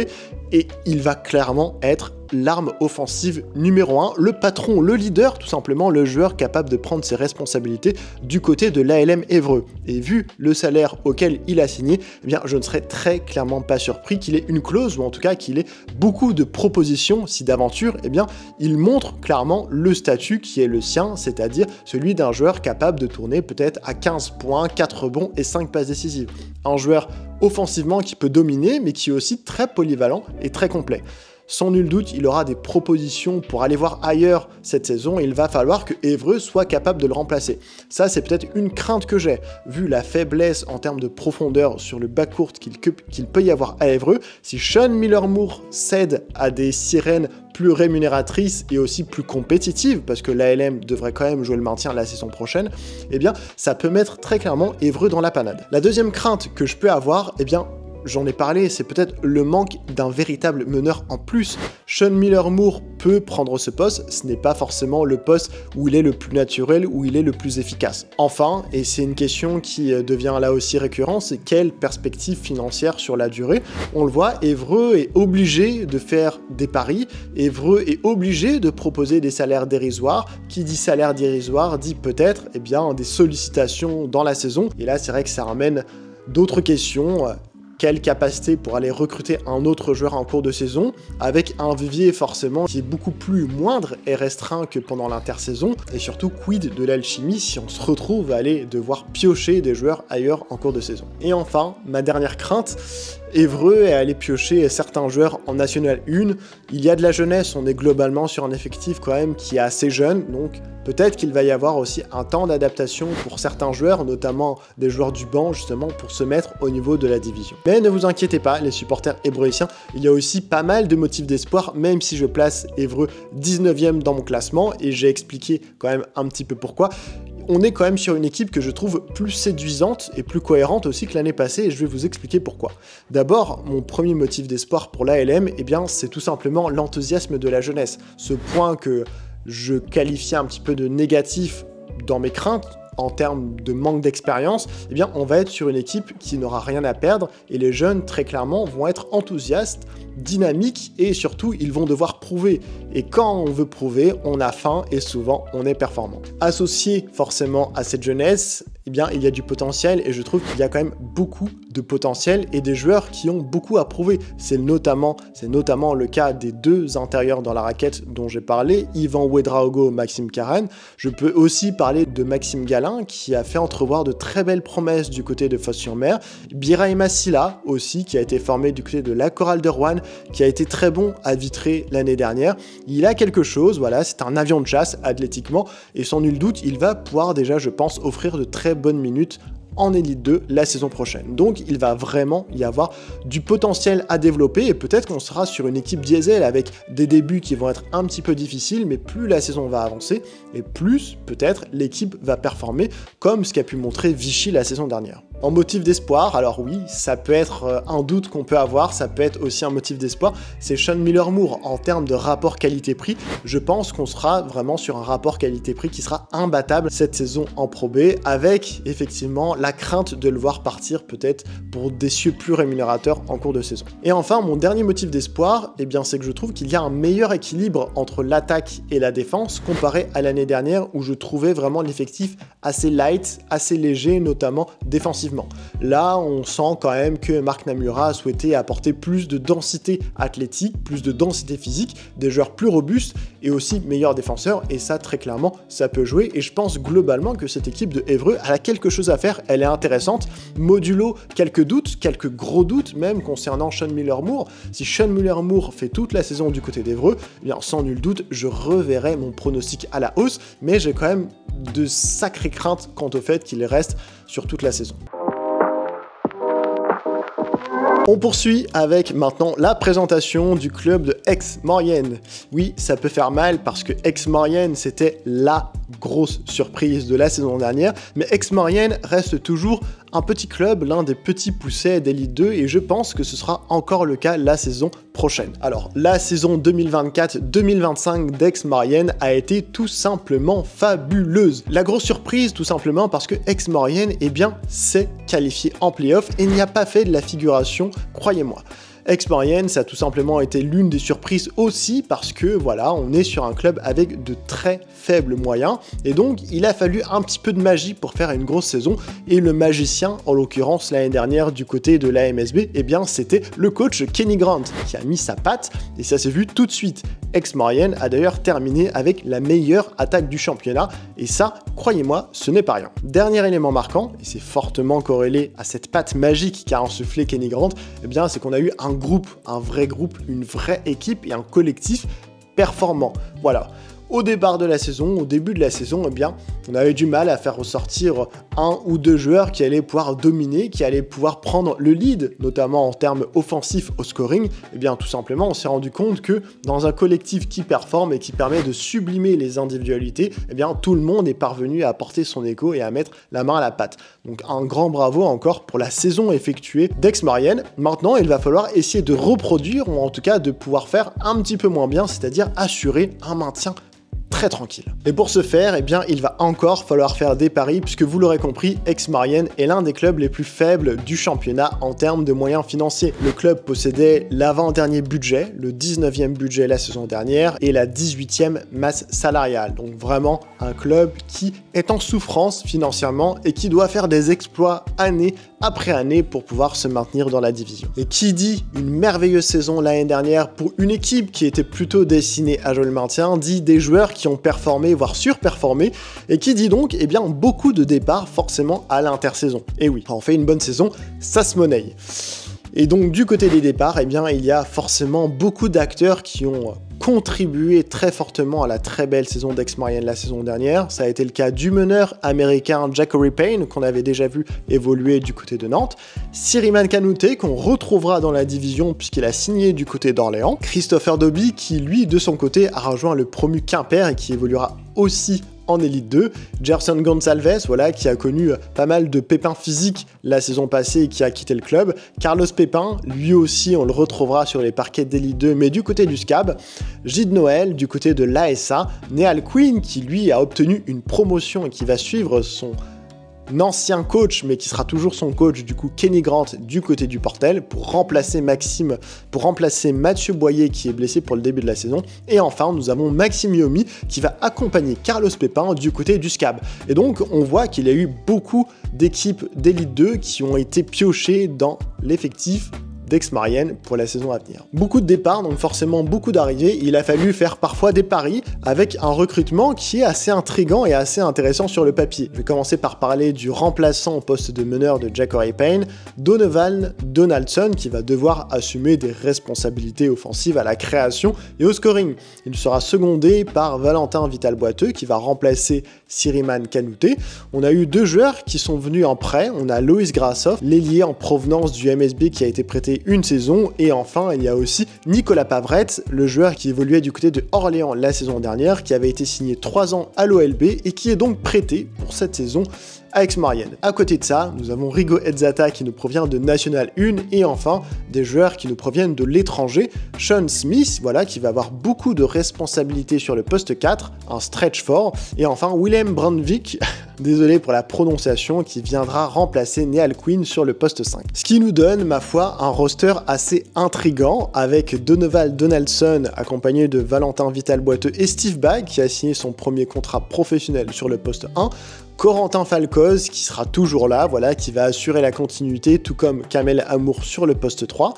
et il va clairement être l'arme offensive numéro 1, le patron, le leader, tout simplement le joueur capable de prendre ses responsabilités du côté de l'ALM Évreux. Et vu le salaire auquel il a signé, eh bien, je ne serais très clairement pas surpris qu'il ait une clause, ou en tout cas qu'il ait beaucoup de propositions, si d'aventure, eh bien, il montre clairement le statut qui est le sien, c'est-à-dire celui d'un joueur capable de tourner peut-être à 15 points, 4 rebonds et 5 passes décisives. Un joueur offensivement qui peut dominer, mais qui est aussi très polyvalent et très complet. Sans nul doute, il aura des propositions pour aller voir ailleurs cette saison et il va falloir que Évreux soit capable de le remplacer. Ça, c'est peut-être une crainte que j'ai, vu la faiblesse en termes de profondeur sur le backcourt qu'il peut y avoir à Évreux. Si Sean Miller-Moore cède à des sirènes plus rémunératrices et aussi plus compétitives, parce que l'ALM devrait quand même jouer le maintien la saison prochaine, eh bien, ça peut mettre très clairement Évreux dans la panade. La deuxième crainte que je peux avoir, eh bien, j'en ai parlé, c'est peut-être le manque d'un véritable meneur en plus. Sean Miller-Moore peut prendre ce poste, ce n'est pas forcément le poste où il est le plus naturel, où il est le plus efficace. Enfin, et c'est une question qui devient là aussi récurrente, c'est quelle perspective financière sur la durée. On le voit, Évreux est obligé de faire des paris, Évreux est obligé de proposer des salaires dérisoires. Qui dit salaire dérisoire dit peut-être eh bien, des sollicitations dans la saison. Et là, c'est vrai que ça ramène d'autres questions. Quelle capacité pour aller recruter un autre joueur en cours de saison, avec un vivier forcément qui est beaucoup plus moindre et restreint que pendant l'intersaison, et surtout quid de l'alchimie si on se retrouve à aller devoir piocher des joueurs ailleurs en cours de saison. Et enfin, ma dernière crainte, Évreux est allé piocher certains joueurs en National 1, il y a de la jeunesse, on est globalement sur un effectif quand même qui est assez jeune, donc peut-être qu'il va y avoir aussi un temps d'adaptation pour certains joueurs, notamment des joueurs du banc justement pour se mettre au niveau de la division. Mais ne vous inquiétez pas, les supporters évreuiens, il y a aussi pas mal de motifs d'espoir, même si je place Évreux 19e dans mon classement, et j'ai expliqué quand même un petit peu pourquoi. On est quand même sur une équipe que je trouve plus séduisante et plus cohérente aussi que l'année passée, et je vais vous expliquer pourquoi. D'abord, mon premier motif d'espoir pour l'ALM, eh bien, c'est tout simplement l'enthousiasme de la jeunesse. Ce point que je qualifiais un petit peu de négatif dans mes craintes, en termes de manque d'expérience, eh bien, on va être sur une équipe qui n'aura rien à perdre, et les jeunes, très clairement, vont être enthousiastes, dynamiques, et surtout, ils vont devoir prouver. Et quand on veut prouver, on a faim, et souvent, on est performant. Associé forcément à cette jeunesse, eh bien, il y a du potentiel, et je trouve qu'il y a quand même beaucoup de potentiel, et des joueurs qui ont beaucoup à prouver. C'est notamment le cas des deux intérieurs dans la raquette dont j'ai parlé, Ivan Ouedraogo, Maxime Karen. Je peux aussi parler de Maxime Galin, qui a fait entrevoir de très belles promesses du côté de Fos-sur-Mer. Birahim Assila aussi, qui a été formé du côté de la Chorale de Roanne, qui a été très bon à Vitré l'année dernière. Il a quelque chose, voilà, c'est un avion de chasse athlétiquement, et sans nul doute, il va pouvoir déjà, je pense, offrir de très bonnes minutes en Elite 2 la saison prochaine. Donc il va vraiment y avoir du potentiel à développer, et peut-être qu'on sera sur une équipe diesel avec des débuts qui vont être un petit peu difficiles, mais plus la saison va avancer et plus peut-être l'équipe va performer, comme ce qu'a pu montrer Vichy la saison dernière. En motif d'espoir, alors oui, ça peut être un doute qu'on peut avoir, ça peut être aussi un motif d'espoir, c'est Sean Miller-Moore. En termes de rapport qualité-prix, je pense qu'on sera vraiment sur un rapport qualité-prix qui sera imbattable cette saison en Pro B, avec effectivement la crainte de le voir partir peut-être pour des cieux plus rémunérateurs en cours de saison. Et enfin, mon dernier motif d'espoir, eh bien, c'est que je trouve qu'il y a un meilleur équilibre entre l'attaque et la défense comparé à l'année dernière où je trouvais vraiment l'effectif assez light, assez léger, notamment défensivement. offensivement. Là, on sent quand même que Marc Namura a souhaité apporter plus de densité athlétique, plus de densité physique, des joueurs plus robustes et aussi meilleurs défenseurs, et ça, très clairement, ça peut jouer, et je pense globalement que cette équipe de Évreux, elle a quelque chose à faire, elle est intéressante, modulo quelques doutes, quelques gros doutes même concernant Sean Miller-Moore. Si Sean Miller-Moore fait toute la saison du côté d'Évreux, eh bien sans nul doute, je reverrai mon pronostic à la hausse, mais j'ai quand même de sacrées craintes quant au fait qu'il reste sur toute la saison. On poursuit avec maintenant la présentation du club de Aix-Maurienne. Oui, ça peut faire mal parce que Aix-Maurienne, c'était la grosse surprise de la saison dernière, mais Aix-Maurienne reste toujours un petit club, l'un des petits poussets d'Elite 2, et je pense que ce sera encore le cas la saison prochaine. Alors, la saison 2024-2025 d'Aix-Maurienne a été tout simplement fabuleuse. La grosse surprise, tout simplement parce que Aix-Maurienne, eh bien, s'est qualifié en play-off et n'y a pas fait de la figuration, croyez-moi. Aix-Maurienne, ça a tout simplement été l'une des surprises aussi parce que voilà, on est sur un club avec de très faibles moyens et donc il a fallu un petit peu de magie pour faire une grosse saison, et le magicien, en l'occurrence l'année dernière du côté de la MSB, eh bien c'était le coach Kenny Grant qui a mis sa patte et ça s'est vu tout de suite. Aix-Maurienne a d'ailleurs terminé avec la meilleure attaque du championnat et ça, croyez-moi, ce n'est pas rien. Dernier élément marquant, et c'est fortement corrélé à cette patte magique qu'a insufflé Kenny Grant, eh bien c'est qu'on a eu un groupe, un vrai groupe, une vraie équipe et un collectif performant. Voilà. Au départ de la saison, au début de la saison, eh bien, on avait du mal à faire ressortir un ou deux joueurs qui allaient pouvoir dominer, qui allaient pouvoir prendre le lead, notamment en termes offensifs au scoring. Eh bien, tout simplement, on s'est rendu compte que dans un collectif qui performe et qui permet de sublimer les individualités, eh bien, tout le monde est parvenu à apporter son écho et à mettre la main à la pâte. Donc, un grand bravo encore pour la saison effectuée d'Aix-Maurienne. Maintenant, il va falloir essayer de reproduire, ou en tout cas de pouvoir faire un petit peu moins bien, c'est-à-dire assurer un maintien très tranquille. Et pour ce faire, eh bien, il va encore falloir faire des paris, puisque vous l'aurez compris, Aix-Maurienne est l'un des clubs les plus faibles du championnat en termes de moyens financiers. Le club possédait l'avant-dernier budget, le 19e budget la saison dernière, et la 18e masse salariale. Donc vraiment un club qui est en souffrance financièrement et qui doit faire des exploits année après année pour pouvoir se maintenir dans la division. Et qui dit une merveilleuse saison l'année dernière pour une équipe qui était plutôt destinée à jouer le maintien, dit des joueurs qui ont performé, voire surperformé, et qui dit donc, eh bien, beaucoup de départs forcément à l'intersaison. Et oui, quand on fait une bonne saison, ça se monnaie. Et donc du côté des départs, eh bien, il y a forcément beaucoup d'acteurs qui ont contribué très fortement à la très belle saison d'Aix-Maurienne la saison dernière. Ça a été le cas du meneur américain Jackory Payne, qu'on avait déjà vu évoluer du côté de Nantes, Siriman Kanouté, qu'on retrouvera dans la division puisqu'il a signé du côté d'Orléans, Christopher Dobby, qui lui, de son côté, a rejoint le promu Quimper et qui évoluera aussi en Elite 2, Gerson Gonçalves, voilà, qui a connu pas mal de pépins physiques la saison passée et qui a quitté le club, Carlos Pépin, lui aussi on le retrouvera sur les parquets d'Elite 2 mais du côté du SCAB, Gide Noël du côté de l'ASA, Neal Quinn qui lui a obtenu une promotion et qui va suivre son ancien coach, mais qui sera toujours son coach, du coup Kenny Grant du côté du Portel, pour remplacer Mathieu Boyer qui est blessé pour le début de la saison. Et enfin, nous avons Maxime Yomi qui va accompagner Carlos Pépin du côté du SCAB. Et donc, on voit qu'il y a eu beaucoup d'équipes d'Elite 2 qui ont été piochées dans l'effectif d'Aix-Maurienne pour la saison à venir. Beaucoup de départs, donc forcément beaucoup d'arrivées. Il a fallu faire parfois des paris avec un recrutement qui est assez intriguant et assez intéressant sur le papier. Je vais commencer par parler du remplaçant au poste de meneur de Jackory Payne, Donovan Donaldson, qui va devoir assumer des responsabilités offensives à la création et au scoring. Il sera secondé par Valentin Vital-Boiteux qui va remplacer Siriman Kanouté. On a eu deux joueurs qui sont venus en prêt. On a Loïs Grassoff, l'ailier en provenance du MSB qui a été prêté une saison, et enfin il y a aussi Nicolas Pavrette, le joueur qui évoluait du côté de Orléans la saison dernière, qui avait été signé 3 ans à l'OLB et qui est donc prêté pour cette saison à Aix-Maurienne. À côté de ça, nous avons Rigo Ezzata qui nous provient de National 1 et enfin des joueurs qui nous proviennent de l'étranger, Sean Smith, voilà, qui va avoir beaucoup de responsabilités sur le poste 4, un stretch fort, et enfin Willem Brandvik, désolé pour la prononciation, qui viendra remplacer Neal Quinn sur le poste 5. Ce qui nous donne, ma foi, un roster assez intriguant avec Donovan Donaldson accompagné de Valentin Vital-Boiteux et Steve Bagg qui a signé son premier contrat professionnel sur le poste 1, Corentin Falcoz qui sera toujours là, voilà, qui va assurer la continuité, tout comme Kamel Amour sur le poste 3.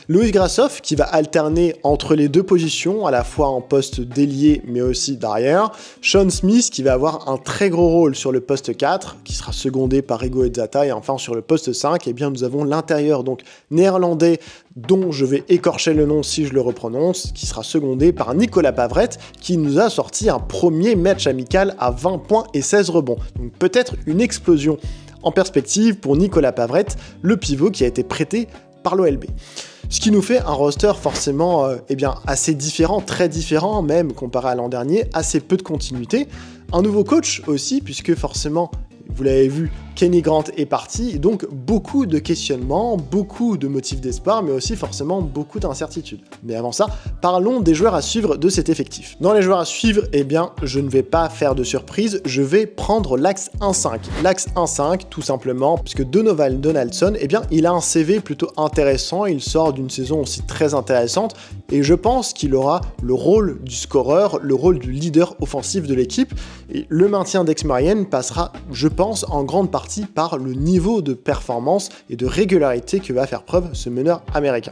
Louis Grassoff qui va alterner entre les deux positions, à la fois en poste d'ailier mais aussi d'arrière. Sean Smith qui va avoir un très gros rôle sur le poste 4, qui sera secondé par Ego Ezzata. Et enfin sur le poste 5, eh bien, nous avons l'intérieur donc néerlandais dont je vais écorcher le nom si je le reprononce, qui sera secondé par Nicolas Pavret, qui nous a sorti un premier match amical à 20 points et 16 rebonds. Donc peut-être une explosion en perspective pour Nicolas Pavret, le pivot qui a été prêté par l'OLB. Ce qui nous fait un roster forcément assez différent, très différent même comparé à l'an dernier, assez peu de continuité. Un nouveau coach aussi, puisque forcément, vous l'avez vu, Kenny Grant est parti, donc beaucoup de questionnements, beaucoup de motifs d'espoir, mais aussi forcément beaucoup d'incertitudes. Mais avant ça, parlons des joueurs à suivre de cet effectif. Dans les joueurs à suivre, eh bien, je ne vais pas faire de surprise, je vais prendre l'axe 1-5. L'axe 1-5, tout simplement, puisque Donovan Donaldson, eh bien, il a un CV plutôt intéressant, il sort d'une saison aussi très intéressante, et je pense qu'il aura le rôle du scoreur, le rôle du leader offensif de l'équipe, et le maintien d'Aix-Maurienne passera, je pense, en grande partie par le niveau de performance et de régularité que va faire preuve ce meneur américain.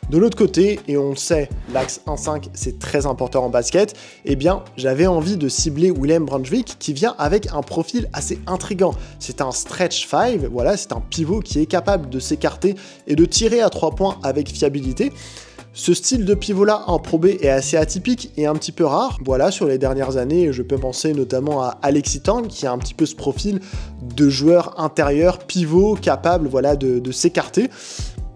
De l'autre côté, et on le sait, l'axe 1-5 c'est très important en basket, eh bien j'avais envie de cibler Willem Brunswick qui vient avec un profil assez intriguant. C'est un stretch 5, voilà, c'est un pivot qui est capable de s'écarter et de tirer à 3 points avec fiabilité. Ce style de pivot-là en Pro B est assez atypique et un petit peu rare. Voilà, sur les dernières années, je peux penser notamment à Alexis Tang qui a un petit peu ce profil de joueur intérieur, pivot, capable voilà, de s'écarter.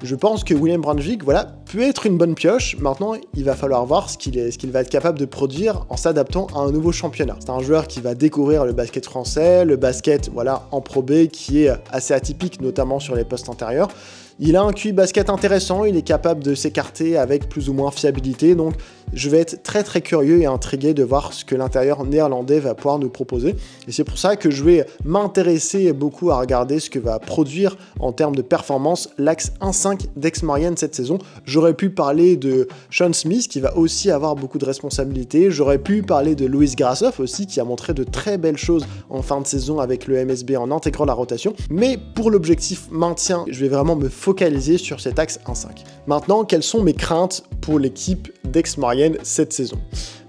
Je pense que Willem Brunswick peut être une bonne pioche. Maintenant, il va falloir voir ce qu'il va être capable de produire en s'adaptant à un nouveau championnat. C'est un joueur qui va découvrir le basket français, le basket en Pro B qui est assez atypique, notamment sur les postes antérieurs. Il a un QI basket intéressant, il est capable de s'écarter avec plus ou moins fiabilité, donc je vais être très très curieux et intrigué de voir ce que l'intérieur néerlandais va pouvoir nous proposer. Et c'est pour ça que je vais m'intéresser beaucoup à regarder ce que va produire en termes de performance l'axe 1-5 d'Aix-Maurienne cette saison. J'aurais pu parler de Sean Smith qui va aussi avoir beaucoup de responsabilités, j'aurais pu parler de Louis Grassoff aussi qui a montré de très belles choses en fin de saison avec le MSB en intégrant la rotation, mais pour l'objectif maintien, je vais vraiment me focaliser sur cet axe 1-5. Maintenant, quelles sont mes craintes pour l'équipe d'Aix-Maurienne cette saison?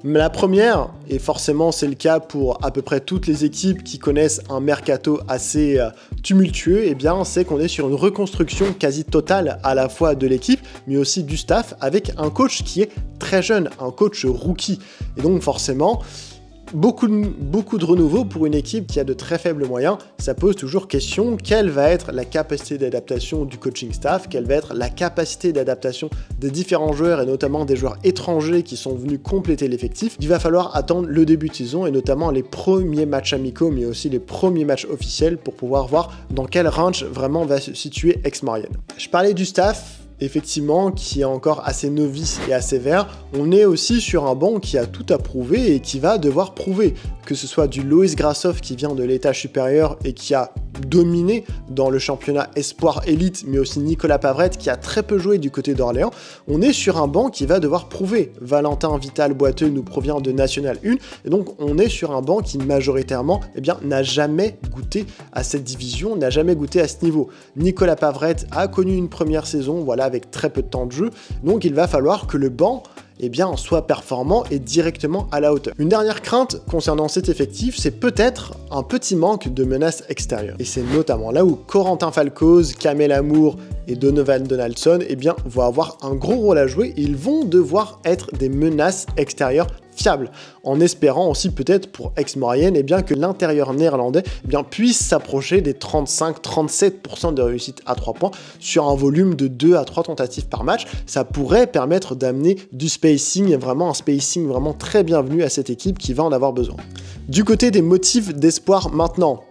La première, et forcément c'est le cas pour à peu près toutes les équipes qui connaissent un mercato assez tumultueux, eh bien c'est qu'on est sur une reconstruction quasi totale à la fois de l'équipe, mais aussi du staff, avec un coach qui est très jeune, un coach rookie. Et donc forcément, beaucoup de renouveau pour une équipe qui a de très faibles moyens, ça pose toujours question, quelle va être la capacité d'adaptation du coaching staff, quelle va être la capacité d'adaptation des différents joueurs et notamment des joueurs étrangers qui sont venus compléter l'effectif. Il va falloir attendre le début de saison et notamment les premiers matchs amicaux mais aussi les premiers matchs officiels pour pouvoir voir dans quel range vraiment va se situer Aix-Maurienne. Je parlais du staff, effectivement, qui est encore assez novice et assez vert. On est aussi sur un banc qui a tout à prouver et qui va devoir prouver, que ce soit du Louis Grassoff qui vient de l'étage supérieur et qui a dominé dans le championnat Espoir Élite, mais aussi Nicolas Pavret qui a très peu joué du côté d'Orléans. On est sur un banc qui va devoir prouver. Valentin Vital-Boiteux nous provient de National 1 et donc on est sur un banc qui majoritairement n'a jamais goûté à cette division, n'a jamais goûté à ce niveau. Nicolas Pavret a connu une première saison, avec très peu de temps de jeu, donc il va falloir que le banc soit performant et directement à la hauteur. Une dernière crainte concernant cet effectif, c'est peut-être un petit manque de menaces extérieures. Et c'est notamment là où Corentin Falcoz, Kamel Amour et Donovan Donaldson vont avoir un gros rôle à jouer. Ils vont devoir être des menaces extérieures fiable, en espérant aussi peut-être pour Aix-Maurienne que l'intérieur néerlandais puisse s'approcher des 35-37% de réussite à 3 points sur un volume de 2 à 3 tentatives par match. Ça pourrait permettre d'amener du spacing, vraiment un spacing vraiment très bienvenu à cette équipe qui va en avoir besoin. Du côté des motifs d'espoir maintenant,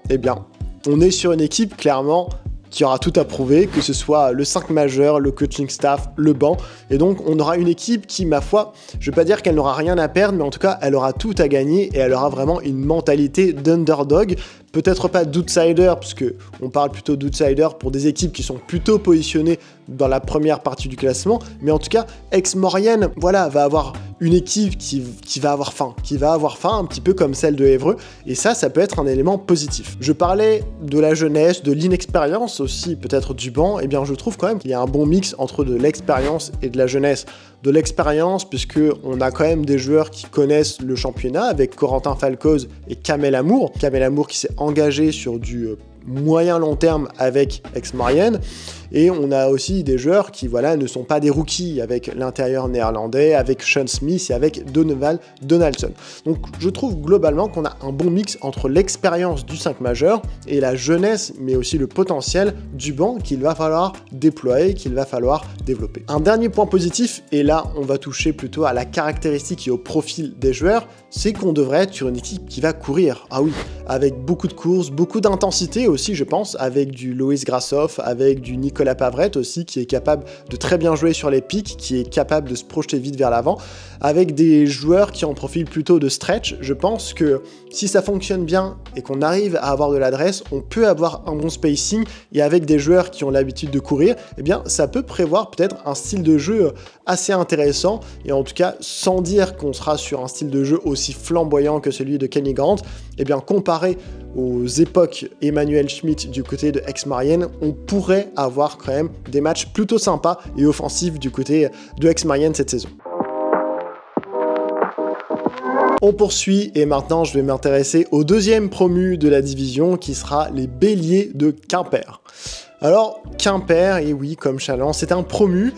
on est sur une équipe clairement qui aura tout à prouver, que ce soit le 5 majeur, le coaching staff, le banc. Et donc, on aura une équipe qui, ma foi, je ne vais pas dire qu'elle n'aura rien à perdre, mais en tout cas, elle aura tout à gagner et elle aura vraiment une mentalité d'underdog peut-être pas d'outsider, parce qu'on parle plutôt d'outsider pour des équipes qui sont plutôt positionnées dans la première partie du classement, mais en tout cas, Aix-Maurienne, voilà, va avoir une équipe qui va avoir faim, un petit peu comme celle de Évreux, et ça peut être un élément positif. Je parlais de la jeunesse, de l'inexpérience aussi, peut-être du banc, et bien je trouve quand même qu'il y a un bon mix entre de l'expérience et de la jeunesse. De l'expérience, puisque on a quand même des joueurs qui connaissent le championnat, avec Corentin Falcoz et Kamel Amour. Kamel Amour qui s'est engagé sur du moyen long terme avec Aix-Maurienne, et on a aussi des joueurs qui voilà ne sont pas des rookies, avec l'intérieur néerlandais, avec Sean Smith et avec Donovan Donaldson. Donc je trouve globalement qu'on a un bon mix entre l'expérience du 5 majeur et la jeunesse, mais aussi le potentiel du banc qu'il va falloir déployer, qu'il va falloir développer. Un dernier point positif, et là on va toucher plutôt à la caractéristique et au profil des joueurs, c'est qu'on devrait être sur une équipe qui va courir. Ah oui, avec beaucoup de courses, beaucoup d'intensité aussi, je pense, avec du Loïs Grassoff, avec du Nicolas Pavrette aussi, qui est capable de très bien jouer sur les pics, qui est capable de se projeter vite vers l'avant, avec des joueurs qui ont un profil plutôt de stretch. Je pense que si ça fonctionne bien et qu'on arrive à avoir de l'adresse, on peut avoir un bon spacing, et avec des joueurs qui ont l'habitude de courir, eh bien ça peut prévoir peut-être un style de jeu assez intéressant, et en tout cas sans dire qu'on sera sur un style de jeu aussi flamboyant que celui de Kenny Grant, eh bien comparé aux époques Emmanuel Schmitt du côté de Aix-Maurienne, on pourrait avoir quand même des matchs plutôt sympas et offensifs du côté de Aix-Maurienne cette saison. On poursuit, et maintenant je vais m'intéresser au deuxième promu de la division, qui sera les Béliers de Quimper. Alors Quimper, et oui comme Challans, c'est un promu.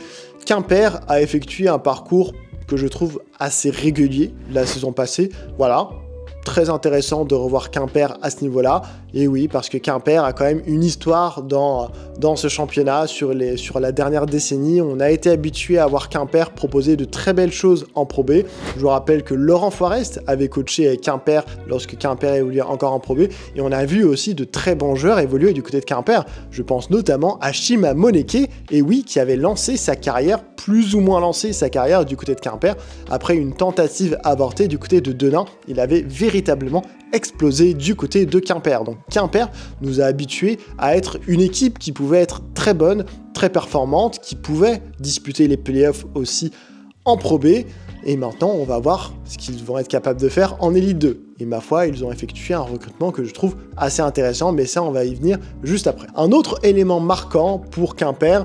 Quimper a effectué un parcours que je trouve assez régulier la saison passée, voilà. Très intéressant de revoir Quimper à ce niveau-là, et oui, parce que Quimper a quand même une histoire dans ce championnat. Sur la dernière décennie, on a été habitué à voir Quimper proposer de très belles choses en Pro B. Je vous rappelle que Laurent Forest avait coaché Quimper lorsque Quimper évoluait encore en Pro B, et on a vu aussi de très bons joueurs évoluer du côté de Quimper. Je pense notamment à Shima Moneke, et oui, qui avait lancé sa carrière, plus ou moins lancé sa carrière du côté de Quimper, après une tentative avortée du côté de Denain. Il avait véritablement explosé du côté de Quimper. Donc Quimper nous a habitués à être une équipe qui pouvait être très bonne, très performante, qui pouvait disputer les playoffs aussi en Pro B, et maintenant on va voir ce qu'ils vont être capables de faire en Elite 2. Et ma foi, ils ont effectué un recrutement que je trouve assez intéressant, mais ça on va y venir juste après. Un autre élément marquant pour Quimper,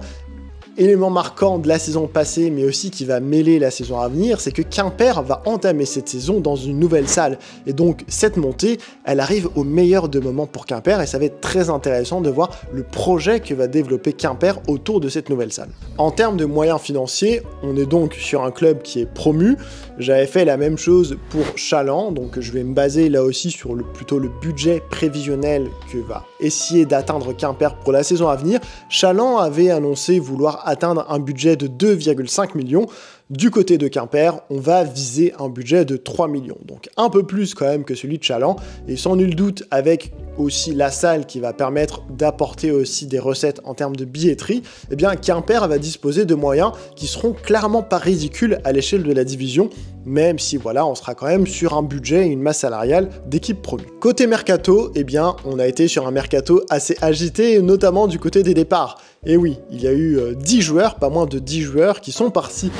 élément marquant de la saison passée, mais aussi qui va mêler la saison à venir, c'est que Quimper va entamer cette saison dans une nouvelle salle. Et donc, cette montée, elle arrive au meilleur de moments pour Quimper, et ça va être très intéressant de voir le projet que va développer Quimper autour de cette nouvelle salle. En termes de moyens financiers, on est donc sur un club qui est promu. J'avais fait la même chose pour Challans, donc je vais me baser là aussi sur plutôt le budget prévisionnel que va essayer d'atteindre Quimper pour la saison à venir. Challans avait annoncé vouloir atteindre un budget de 2,5 millions. Du côté de Quimper, on va viser un budget de 3 millions, donc un peu plus quand même que celui de Challans, et sans nul doute avec aussi la salle qui va permettre d'apporter aussi des recettes en termes de billetterie, eh bien Quimper va disposer de moyens qui seront clairement pas ridicules à l'échelle de la division, même si voilà, on sera quand même sur un budget et une masse salariale d'équipe promue. Côté mercato, eh bien on a été sur un mercato assez agité, notamment du côté des départs. Et oui, il y a eu 10 joueurs, pas moins de 10 joueurs qui sont partis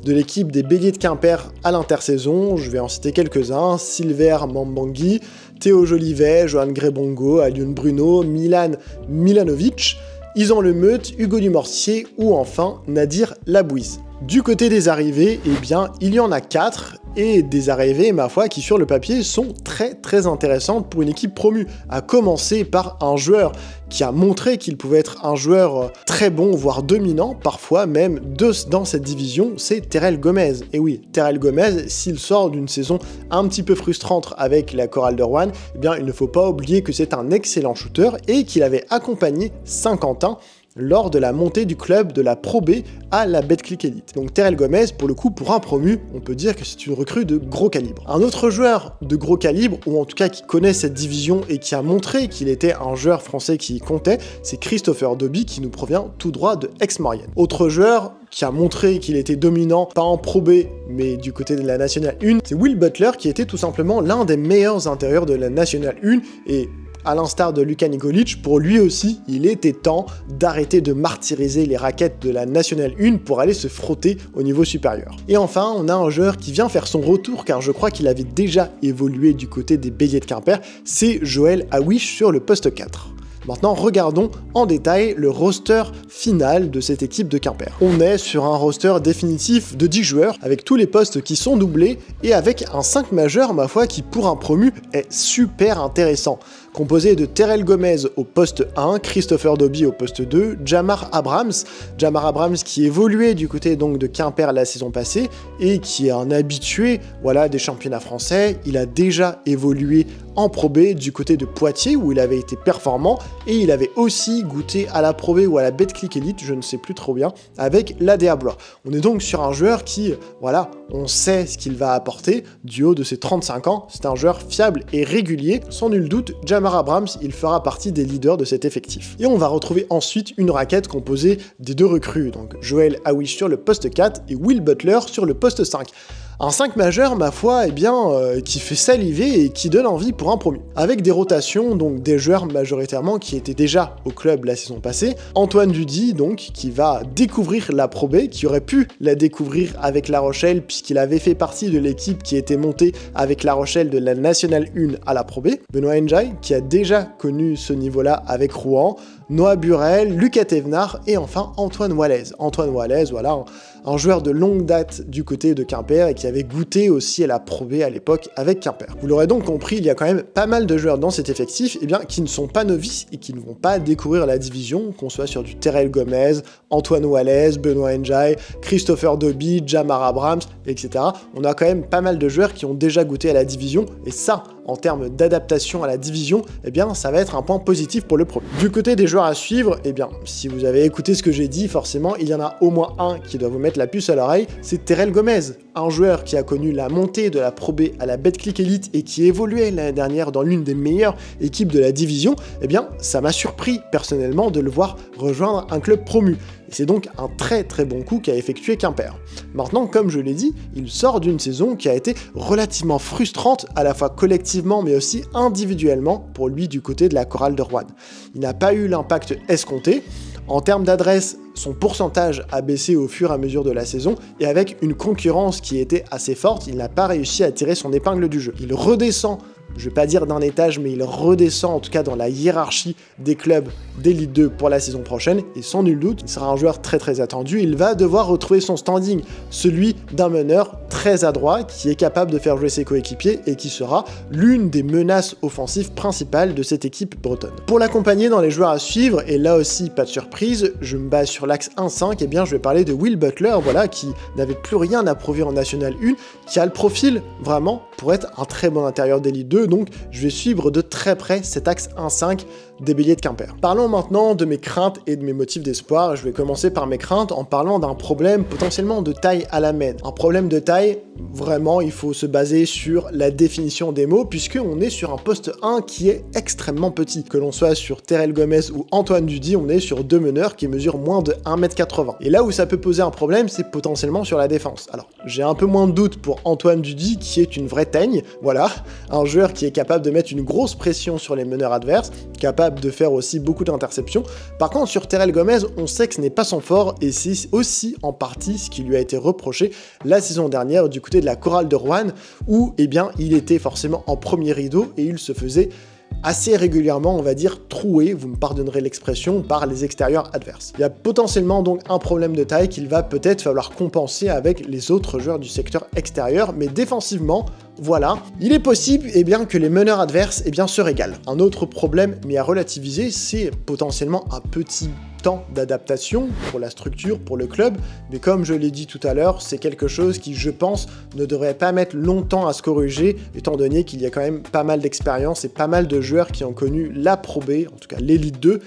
de l'équipe des Béliers de Quimper à l'intersaison. Je vais en citer quelques-uns: Silver Mambangui, Théo Jolivet, Johan Grebongo, Alion Bruno, Milan Milanovic, Isan Lemeute, Hugo Dumortier ou enfin Nadir Labouise. Du côté des arrivées, eh bien, il y en a 4, et des arrivées, ma foi, qui sur le papier sont très intéressantes pour une équipe promue. À commencer par un joueur qui a montré qu'il pouvait être un joueur très bon, voire dominant, parfois même dans cette division, c'est Terrell Gomez. Et oui, Terrell Gomez, s'il sort d'une saison un petit peu frustrante avec la Chorale de Rouen, eh bien, il ne faut pas oublier que c'est un excellent shooter et qu'il avait accompagné Saint-Quentin lors de la montée du club de la Pro B à la Betclic Elite. Donc Terrell Gomez, pour le coup, pour un promu, on peut dire que c'est une recrue de gros calibre. Un autre joueur de gros calibre, ou en tout cas qui connaît cette division et qui a montré qu'il était un joueur français qui y comptait, c'est Christopher Dobby, qui nous provient tout droit de Aix-Maurienne. Autre joueur qui a montré qu'il était dominant, pas en Pro B, mais du côté de la Nationale 1, c'est Will Butler, qui était tout simplement l'un des meilleurs intérieurs de la Nationale 1, et À l'instar de Luka Nikolic, pour lui aussi, il était temps d'arrêter de martyriser les raquettes de la Nationale 1 pour aller se frotter au niveau supérieur. Et enfin, on a un joueur qui vient faire son retour, car je crois qu'il avait déjà évolué du côté des Béliers de Quimper, c'est Joël Hawish sur le poste 4. Maintenant, regardons en détail le roster final de cette équipe de Quimper. On est sur un roster définitif de 10 joueurs, avec tous les postes qui sont doublés, et avec un 5 majeur, ma foi, qui pour un promu est super intéressant. Composé de Terrell Gomez au poste 1, Christopher Dobie au poste 2, Jamar Abrams qui évoluait du côté donc de Quimper la saison passée et qui est un habitué des championnats français. Il a déjà évolué en Pro B du côté de Poitiers où il avait été performant et il avait aussi goûté à la Pro B ou à la Betclic Elite, je ne sais plus trop bien, avec l'ADA Blois. On est donc sur un joueur qui, on sait ce qu'il va apporter du haut de ses 35 ans. C'est un joueur fiable et régulier, sans nul doute. Jamar Abrams, il fera partie des leaders de cet effectif. Et on va retrouver ensuite une raquette composée des 2 recrues, donc Joël Hawish sur le poste 4 et Will Butler sur le poste 5. Un 5 majeur, ma foi, qui fait saliver et qui donne envie pour un promu. Avec des rotations, donc des joueurs majoritairement qui étaient déjà au club la saison passée. Antoine Dudy, donc, qui va découvrir la Pro B, qui aurait pu la découvrir avec La Rochelle, puisqu'il avait fait partie de l'équipe qui était montée avec La Rochelle de la Nationale 1 à la Pro B. Benoît Ndiaye, qui a déjà connu ce niveau-là avec Rouen. Noah Burel, Lucas Thévenard et enfin Antoine Wallez. Antoine Wallez, un joueur de longue date du côté de Quimper et qui avait goûté aussi à la Pro B à l'époque avec Quimper. Vous l'aurez donc compris, il y a quand même pas mal de joueurs dans cet effectif qui ne sont pas novices et qui ne vont pas découvrir la division, qu'on soit sur du Terrell Gomez, Antoine Wallez, Benoît Ndiaye, Christopher Dobie, Jamar Abrams, etc. On a quand même pas mal de joueurs qui ont déjà goûté à la division et ça, en termes d'adaptation à la division, ça va être un point positif pour le pro. Du côté des joueurs à suivre, si vous avez écouté ce que j'ai dit, forcément, il y en a au moins un qui doit vous mettre la puce à l'oreille, c'est Terrell Gomez, un joueur qui a connu la montée de la Pro B à la Betclic Elite et qui évoluait l'année dernière dans l'une des meilleures équipes de la division. Ça m'a surpris personnellement de le voir rejoindre un club promu. C'est donc un très très bon coup qu'a effectué Quimper. Maintenant, comme je l'ai dit, il sort d'une saison qui a été relativement frustrante, à la fois collectivement mais aussi individuellement pour lui du côté de la chorale de Rouen. Il n'a pas eu l'impact escompté. En termes d'adresse, son pourcentage a baissé au fur et à mesure de la saison, et avec une concurrence qui était assez forte, il n'a pas réussi à tirer son épingle du jeu. Il redescend, je vais pas dire d'un étage, mais il redescend en tout cas dans la hiérarchie des clubs d'Elite 2 pour la saison prochaine, et sans nul doute, il sera un joueur très très attendu. Il va devoir retrouver son standing, celui d'un meneur très adroit, qui est capable de faire jouer ses coéquipiers, et qui sera l'une des menaces offensives principales de cette équipe bretonne. Pour l'accompagner dans les joueurs à suivre, et là aussi pas de surprise, je me base sur l'axe 1-5, je vais parler de Will Butler, qui n'avait plus rien à prouver en National 1, qui a le profil vraiment pour être un très bon intérieur d'Elite 2, donc je vais suivre de très près cet axe 1-5 des Béliers de Quimper. Parlons maintenant de mes craintes et de mes motifs d'espoir. Je vais commencer par mes craintes en parlant d'un problème potentiellement de taille à la main. Un problème de taille, vraiment, il faut se baser sur la définition des mots, puisqu'on est sur un poste 1 qui est extrêmement petit. Que l'on soit sur Terrell Gomez ou Antoine Dudy, on est sur 2 meneurs qui mesurent moins de 1m80. Et là où ça peut poser un problème, c'est potentiellement sur la défense. Alors, j'ai un peu moins de doute pour Antoine Dudy, qui est une vraie teigne, un joueur qui est capable de mettre une grosse pression sur les meneurs adverses, capable de faire aussi beaucoup d'interceptions. Par contre, sur Terrell Gomez, on sait que ce n'est pas son fort, et c'est aussi en partie ce qui lui a été reproché la saison dernière du côté de la chorale de Rouen, où il était forcément en premier rideau et il se faisait assez régulièrement, on va dire, troué, vous me pardonnerez l'expression, par les extérieurs adverses. Il y a potentiellement donc un problème de taille qu'il va peut-être falloir compenser avec les autres joueurs du secteur extérieur, mais défensivement, il est possible que les meneurs adverses se régalent. Un autre problème, mais à relativiser, c'est potentiellement un petit temps d'adaptation pour la structure, pour le club, mais comme je l'ai dit tout à l'heure, c'est quelque chose qui, je pense, ne devrait pas mettre longtemps à se corriger, étant donné qu'il y a quand même pas mal d'expérience et pas mal de joueurs qui ont connu la Pro B, en tout cas l'Elite 2,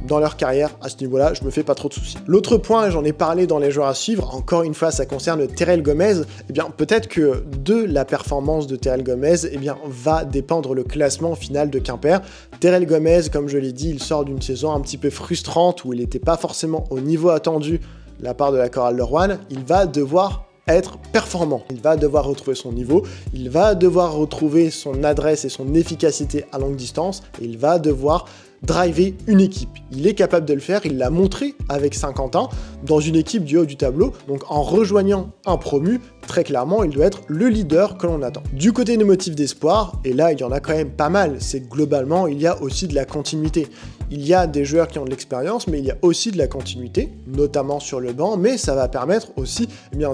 dans leur carrière, à ce niveau-là, je me fais pas trop de soucis. L'autre point, j'en ai parlé dans les joueurs à suivre, encore une fois, ça concerne Terrell Gomez, peut-être que de la performance de Terrell Gomez, va dépendre le classement final de Quimper. Terrell Gomez, comme je l'ai dit, il sort d'une saison un petit peu frustrante, où il n'était pas forcément au niveau attendu de la part de la chorale de Rouen. Il va devoir être performant. Il va devoir retrouver son niveau, il va devoir retrouver son adresse et son efficacité à longue distance, et il va devoir driver une équipe. Il est capable de le faire, il l'a montré avec Saint-Quentin dans une équipe du haut du tableau, donc en rejoignant un promu, très clairement, il doit être le leader que l'on attend. Du côté des motifs d'espoir, et là il y en a quand même pas mal, c'est que globalement il y a aussi de la continuité. Il y a des joueurs qui ont de l'expérience, mais il y a aussi de la continuité, notamment sur le banc, mais ça va permettre aussi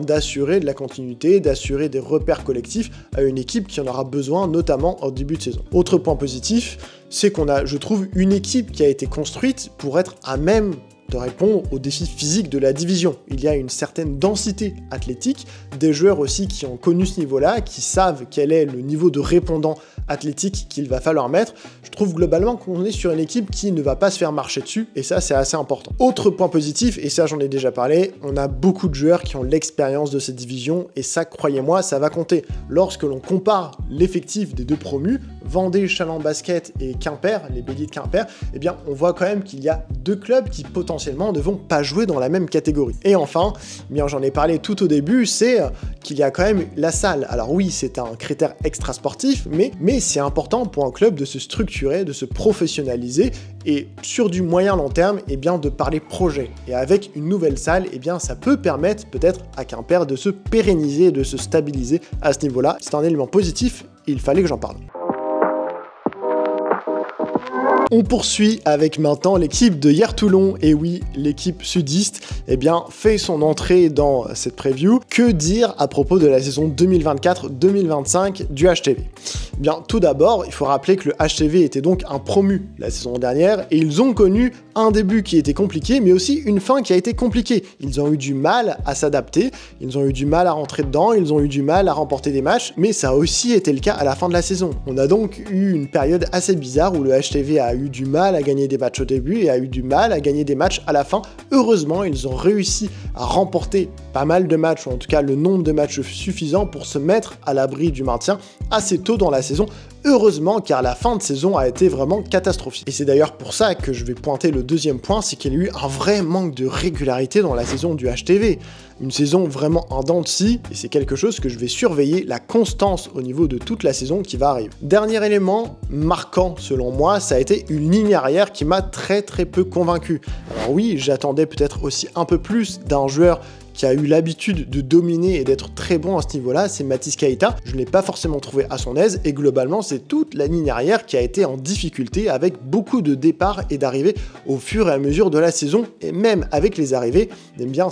d'assurer de la continuité, d'assurer des repères collectifs à une équipe qui en aura besoin, notamment en début de saison. Autre point positif, c'est qu'on a, je trouve, une équipe qui a été construite pour être à même de répondre aux défis physiques de la division. Il y a une certaine densité athlétique, des joueurs aussi qui ont connu ce niveau-là, qui savent quel est le niveau de répondant athlétique qu'il va falloir mettre. Je trouve globalement qu'on est sur une équipe qui ne va pas se faire marcher dessus, et ça c'est assez important. Autre point positif, et ça j'en ai déjà parlé, on a beaucoup de joueurs qui ont l'expérience de cette division, et ça, croyez-moi, ça va compter. Lorsque l'on compare l'effectif des deux promus, Vendée, Challans Basket et Quimper, les Béliers de Quimper, eh bien on voit quand même qu'il y a deux clubs qui potentiellement ne vont pas jouer dans la même catégorie. Et enfin, j'en ai parlé tout au début, c'est qu'il y a quand même la salle. Alors oui, c'est un critère extra sportif, mais c'est important pour un club de se structurer, de se professionnaliser, et sur du moyen long terme, de parler projet. Et avec une nouvelle salle, ça peut permettre peut-être à Quimper de se pérenniser, de se stabiliser à ce niveau-là. C'est un élément positif, il fallait que j'en parle. On poursuit avec maintenant l'équipe de Hier-Toulon, et oui, l'équipe sudiste, fait son entrée dans cette preview. Que dire à propos de la saison 2024-2025 du HTV ? Tout d'abord, il faut rappeler que le HTV était donc un promu la saison dernière, et ils ont connu un début qui était compliqué, mais aussi une fin qui a été compliquée. Ils ont eu du mal à s'adapter, ils ont eu du mal à rentrer dedans, ils ont eu du mal à remporter des matchs, mais ça a aussi été le cas à la fin de la saison. On a donc eu une période assez bizarre où le HTV a eu du mal à gagner des matchs au début et a eu du mal à gagner des matchs à la fin. Heureusement, ils ont réussi à remporter pas mal de matchs, ou en tout cas le nombre de matchs suffisant pour se mettre à l'abri du maintien assez tôt dans la saison. Heureusement, car la fin de saison a été vraiment catastrophique. Et c'est d'ailleurs pour ça que je vais pointer le deuxième point, c'est qu'il y a eu un vrai manque de régularité dans la saison du HTV. Une saison vraiment en dents de scie, et c'est quelque chose que je vais surveiller, la constance au niveau de toute la saison qui va arriver. Dernier élément marquant selon moi, ça a été une ligne arrière qui m'a très peu convaincu. Alors oui, j'attendais peut-être aussi un peu plus d'un joueur qui a eu l'habitude de dominer et d'être très bon à ce niveau-là, c'est Mathis Keita. Je ne l'ai pas forcément trouvé à son aise, et globalement, c'est toute la ligne arrière qui a été en difficulté, avec beaucoup de départs et d'arrivées au fur et à mesure de la saison, et même avec les arrivées,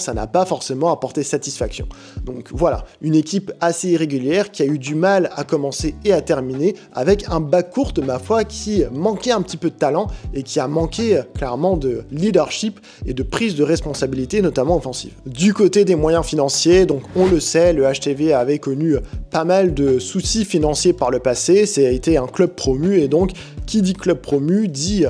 ça n'a pas forcément apporté satisfaction. Donc voilà, une équipe assez irrégulière qui a eu du mal à commencer et à terminer, avec un bas court, ma foi, qui manquait un petit peu de talent, et qui a manqué clairement de leadership et de prise de responsabilité, notamment offensive. Du côté des moyens financiers, donc on le sait, le HTV avait connu pas mal de soucis financiers par le passé, ça a été un club promu, et donc qui dit club promu dit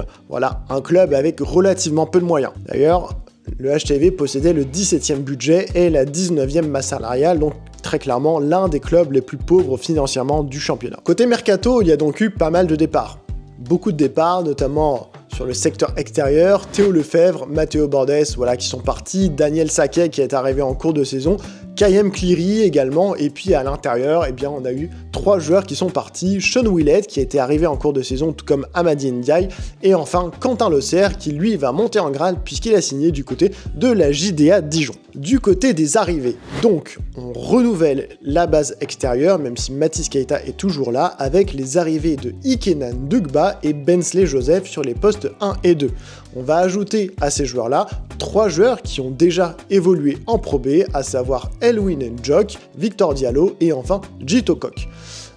un club avec relativement peu de moyens. D'ailleurs, le HTV possédait le 17e budget et la 19e masse salariale, donc très clairement l'un des clubs les plus pauvres financièrement du championnat. Côté mercato, il y a donc eu pas mal de départs. Beaucoup de départs, notamment sur le secteur extérieur, Théo Lefebvre, Matteo Bordes, qui sont partis, Daniel Saquet qui est arrivé en cours de saison, Kayem Cleary également, et puis à l'intérieur, on a eu 3 joueurs qui sont partis, Sean Willett qui était arrivé en cours de saison, tout comme Amadi Ndiaye, et enfin Quentin Losser qui lui va monter en grade puisqu'il a signé du côté de la JDA Dijon. Du côté des arrivées, donc on renouvelle la base extérieure, même si Mathis Keita est toujours là, avec les arrivées de Ikenan Dugba et Bensley Joseph sur les postes 1 et 2. On va ajouter à ces joueurs-là 3 joueurs qui ont déjà évolué en Pro B, à savoir Elwin Njok, Victor Diallo et enfin Jito Kok.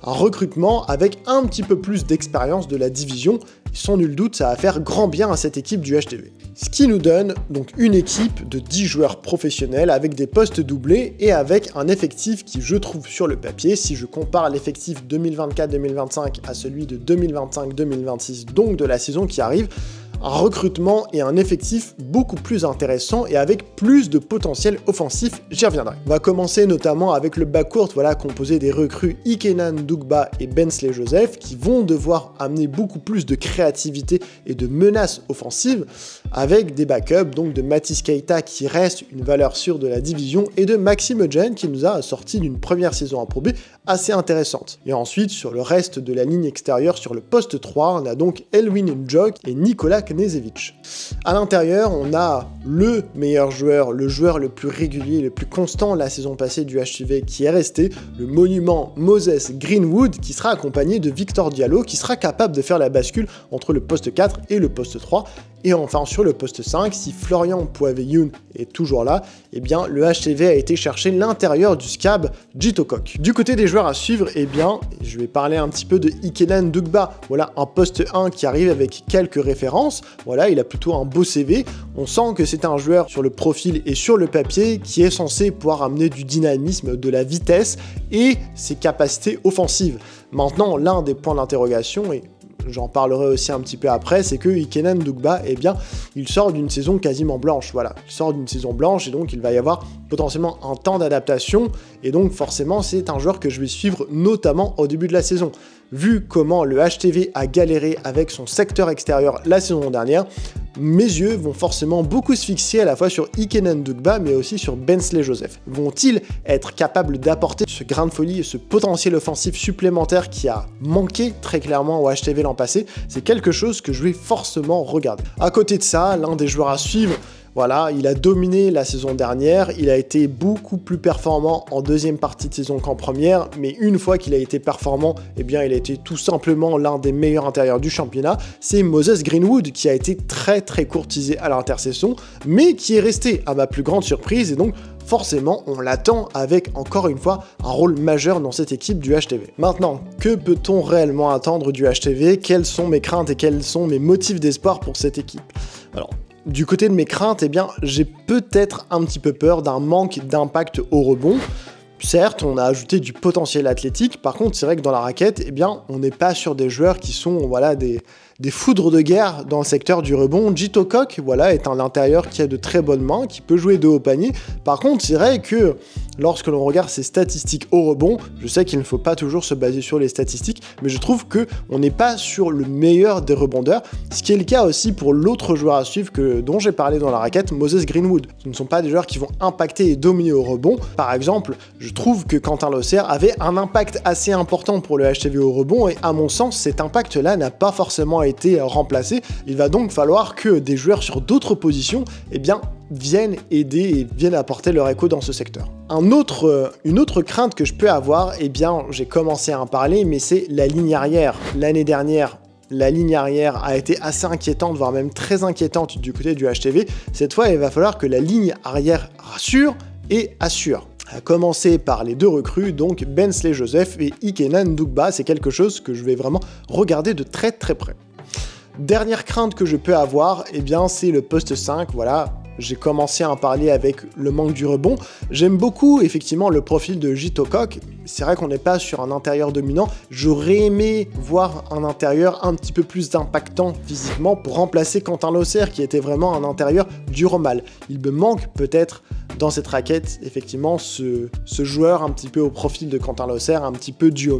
Un recrutement avec un petit peu plus d'expérience de la division, sans nul doute ça va faire grand bien à cette équipe du HTV. Ce qui nous donne donc une équipe de 10 joueurs professionnels avec des postes doublés et avec un effectif qui, je trouve sur le papier, si je compare l'effectif 2024-2025 à celui de 2025-2026, donc de la saison qui arrive, un recrutement et un effectif beaucoup plus intéressant et avec plus de potentiel offensif, j'y reviendrai. On va commencer notamment avec le backcourt, voilà, composé des recrues Ikenan Ndugba et Bensley Joseph, qui vont devoir amener beaucoup plus de créativité et de menaces offensives, avec des backups, donc de Matisse Keita qui reste une valeur sûre de la division, et de Maxime Eugène qui nous a sorti d'une première saison en Pro B assez intéressante. Et ensuite, sur le reste de la ligne extérieure, sur le poste 3, on a donc Elwin Njok et Nikola Knežević. À l'intérieur, on a le meilleur joueur, le joueur le plus régulier, le plus constant la saison passée du HTV qui est resté, le monument Moses Greenwood, qui sera accompagné de Victor Diallo, qui sera capable de faire la bascule entre le poste 4 et le poste 3. Et enfin, sur le poste 5, si Florian Poiveyun est toujours là, eh bien, le HTV a été chercher l'intérieur du SCAB Jito Kock. Du côté des joueurs à suivre, eh bien, je vais parler un petit peu de Ikenan Ndugba. Voilà, un poste 1 qui arrive avec quelques références. Voilà, il a plutôt un beau CV. On sent que c'est un joueur sur le profil et sur le papier qui est censé pouvoir amener du dynamisme, de la vitesse et ses capacités offensives. Maintenant, l'un des points d'interrogation, et j'en parlerai aussi un petit peu après, c'est que Ikenan Ndugba, eh bien, il sort d'une saison quasiment blanche, voilà. Il sort d'une saison blanche et donc il va y avoir potentiellement un temps d'adaptation et donc forcément c'est un joueur que je vais suivre notamment au début de la saison. Vu comment le HTV a galéré avec son secteur extérieur la saison dernière, mes yeux vont forcément beaucoup se fixer à la fois sur Ikenan Ndugba mais aussi sur Bensley Joseph. Vont-ils être capables d'apporter ce grain de folie et ce potentiel offensif supplémentaire qui a manqué très clairement au HTV l'an passé? C'est quelque chose que je vais forcément regarder. À côté de ça, l'un des joueurs à suivre, voilà, il a dominé la saison dernière, il a été beaucoup plus performant en deuxième partie de saison qu'en première, mais une fois qu'il a été performant, eh bien il a été tout simplement l'un des meilleurs intérieurs du championnat. C'est Moses Greenwood qui a été très courtisé à l'intersaison, mais qui est resté à ma plus grande surprise, et donc forcément, on l'attend avec, encore une fois, un rôle majeur dans cette équipe du HTV. Maintenant, que peut-on réellement attendre du HTV? Quelles sont mes craintes et quels sont mes motifs d'espoir pour cette équipe? Alors, du côté de mes craintes, eh bien, j'ai peut-être un petit peu peur d'un manque d'impact au rebond. Certes, on a ajouté du potentiel athlétique, par contre, c'est vrai que dans la raquette, eh bien, on n'est pas sur des joueurs qui sont, voilà, des foudres de guerre dans le secteur du rebond. Jito Kock, voilà, est un intérieur qui a de très bonnes mains, qui peut jouer de haut panier. Par contre, c'est vrai que lorsque l'on regarde ses statistiques au rebond, je sais qu'il ne faut pas toujours se baser sur les statistiques, mais je trouve qu'on n'est pas sur le meilleur des rebondeurs, ce qui est le cas aussi pour l'autre joueur à suivre dont j'ai parlé dans la raquette, Moses Greenwood. Ce ne sont pas des joueurs qui vont impacter et dominer au rebond. Par exemple, je trouve que Quentin Losser avait un impact assez important pour le HTV au rebond, et à mon sens, cet impact-là n'a pas forcément été remplacé. Il va donc falloir que des joueurs sur d'autres positions, eh bien, viennent aider et viennent apporter leur écho dans ce secteur. Une autre crainte que je peux avoir, eh bien, j'ai commencé à en parler, mais c'est la ligne arrière. L'année dernière, la ligne arrière a été assez inquiétante, voire même très inquiétante du côté du HTV. Cette fois, il va falloir que la ligne arrière rassure et assure. À commencer par les deux recrues, donc Bensley Joseph et Ikenan Ndugba, c'est quelque chose que je vais vraiment regarder de très près. Dernière crainte que je peux avoir, eh bien, c'est le poste 5, voilà. J'ai commencé à en parler avec le manque du rebond. J'aime beaucoup, effectivement, le profil de Jito Kock. C'est vrai qu'on n'est pas sur un intérieur dominant. J'aurais aimé voir un intérieur un petit peu plus impactant physiquement pour remplacer Quentin Losser, qui était vraiment un intérieur dur au mal. Il me manque peut-être dans cette raquette, effectivement, ce joueur un petit peu au profil de Quentin Losser, un petit peu dur au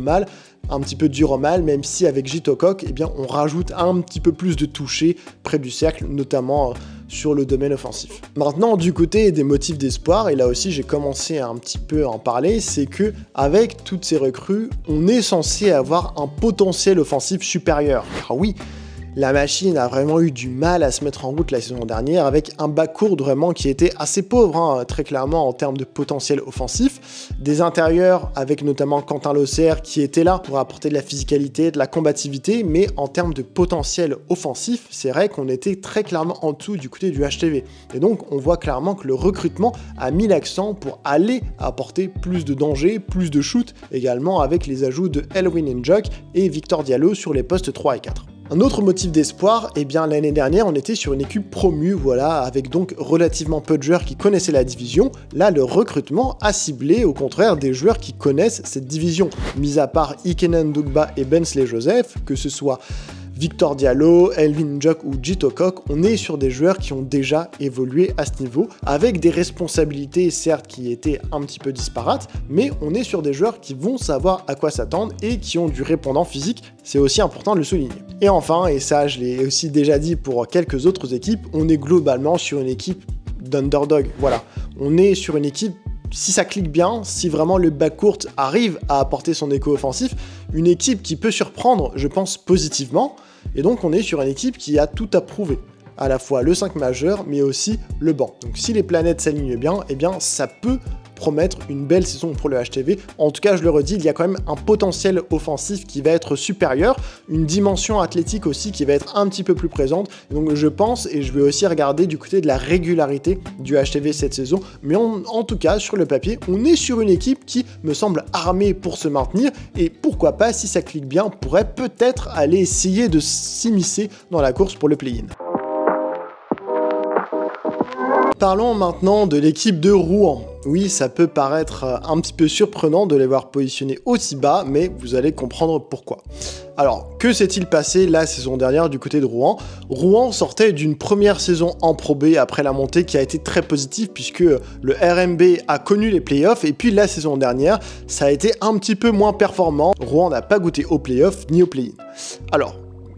mal, même si avec Jito Kock, eh bien, on rajoute un petit peu plus de toucher près du cercle, notamment sur le domaine offensif. Maintenant, du côté des motifs d'espoir, et là aussi j'ai commencé un petit peu à en parler, c'est que avec toutes ces recrues, on est censé avoir un potentiel offensif supérieur. Car oui, la machine a vraiment eu du mal à se mettre en route la saison dernière avec un backcourt vraiment qui était assez pauvre, hein, très clairement en termes de potentiel offensif. Des intérieurs avec notamment Quentin Losser qui était là pour apporter de la physicalité, de la combativité, mais en termes de potentiel offensif, c'est vrai qu'on était très clairement en dessous du côté du HTV. Et donc on voit clairement que le recrutement a mis l'accent pour aller apporter plus de danger, plus de shoot, également avec les ajouts de Elwin Njok et Victor Diallo sur les postes 3 et 4. Un autre motif d'espoir, eh bien l'année dernière on était sur une équipe promue, voilà, avec donc relativement peu de joueurs qui connaissaient la division. Là le recrutement a ciblé au contraire des joueurs qui connaissent cette division, mis à part Ikenan Ndugba et Bensley Joseph, que ce soit Victor Diallo, Elvin Njok ou Jito Kok, on est sur des joueurs qui ont déjà évolué à ce niveau, avec des responsabilités certes qui étaient un petit peu disparates, mais on est sur des joueurs qui vont savoir à quoi s'attendre et qui ont du répondant physique, c'est aussi important de le souligner. Et enfin, et ça je l'ai aussi déjà dit pour quelques autres équipes, on est globalement sur une équipe d'underdog, voilà. On est sur une équipe, si ça clique bien, si vraiment le backcourt arrive à apporter son écho offensif, une équipe qui peut surprendre, je pense, positivement, et donc on est sur une équipe qui a tout à prouver, à la fois le 5 majeur, mais aussi le banc. Donc si les planètes s'alignent bien, eh bien ça peut promettre une belle saison pour le HTV. En tout cas, je le redis, il y a quand même un potentiel offensif qui va être supérieur, une dimension athlétique aussi qui va être un petit peu plus présente. Et donc je pense, et je vais aussi regarder du côté de la régularité du HTV cette saison, mais en tout cas, sur le papier, on est sur une équipe qui me semble armée pour se maintenir, et pourquoi pas, si ça clique bien, pourrait peut-être aller essayer de s'immiscer dans la course pour le play-in. Parlons maintenant de l'équipe de Rouen. Oui, ça peut paraître un petit peu surprenant de les voir positionnés aussi bas, mais vous allez comprendre pourquoi. Alors, que s'est-il passé la saison dernière du côté de Rouen? Rouen sortait d'une première saison en Pro B après la montée qui a été très positive puisque le RMB a connu les playoffs et puis la saison dernière, ça a été un petit peu moins performant. Rouen n'a pas goûté aux playoffs ni au play-in. Alors,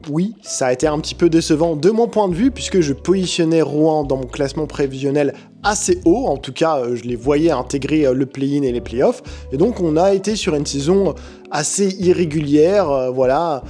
oui, ça a été un petit peu décevant de mon point de vue puisque je positionnais Rouen dans mon classement prévisionnel assez haut, en tout cas je les voyais intégrer le play-in et les playoffs, et donc on a été sur une saison assez irrégulière, voilà,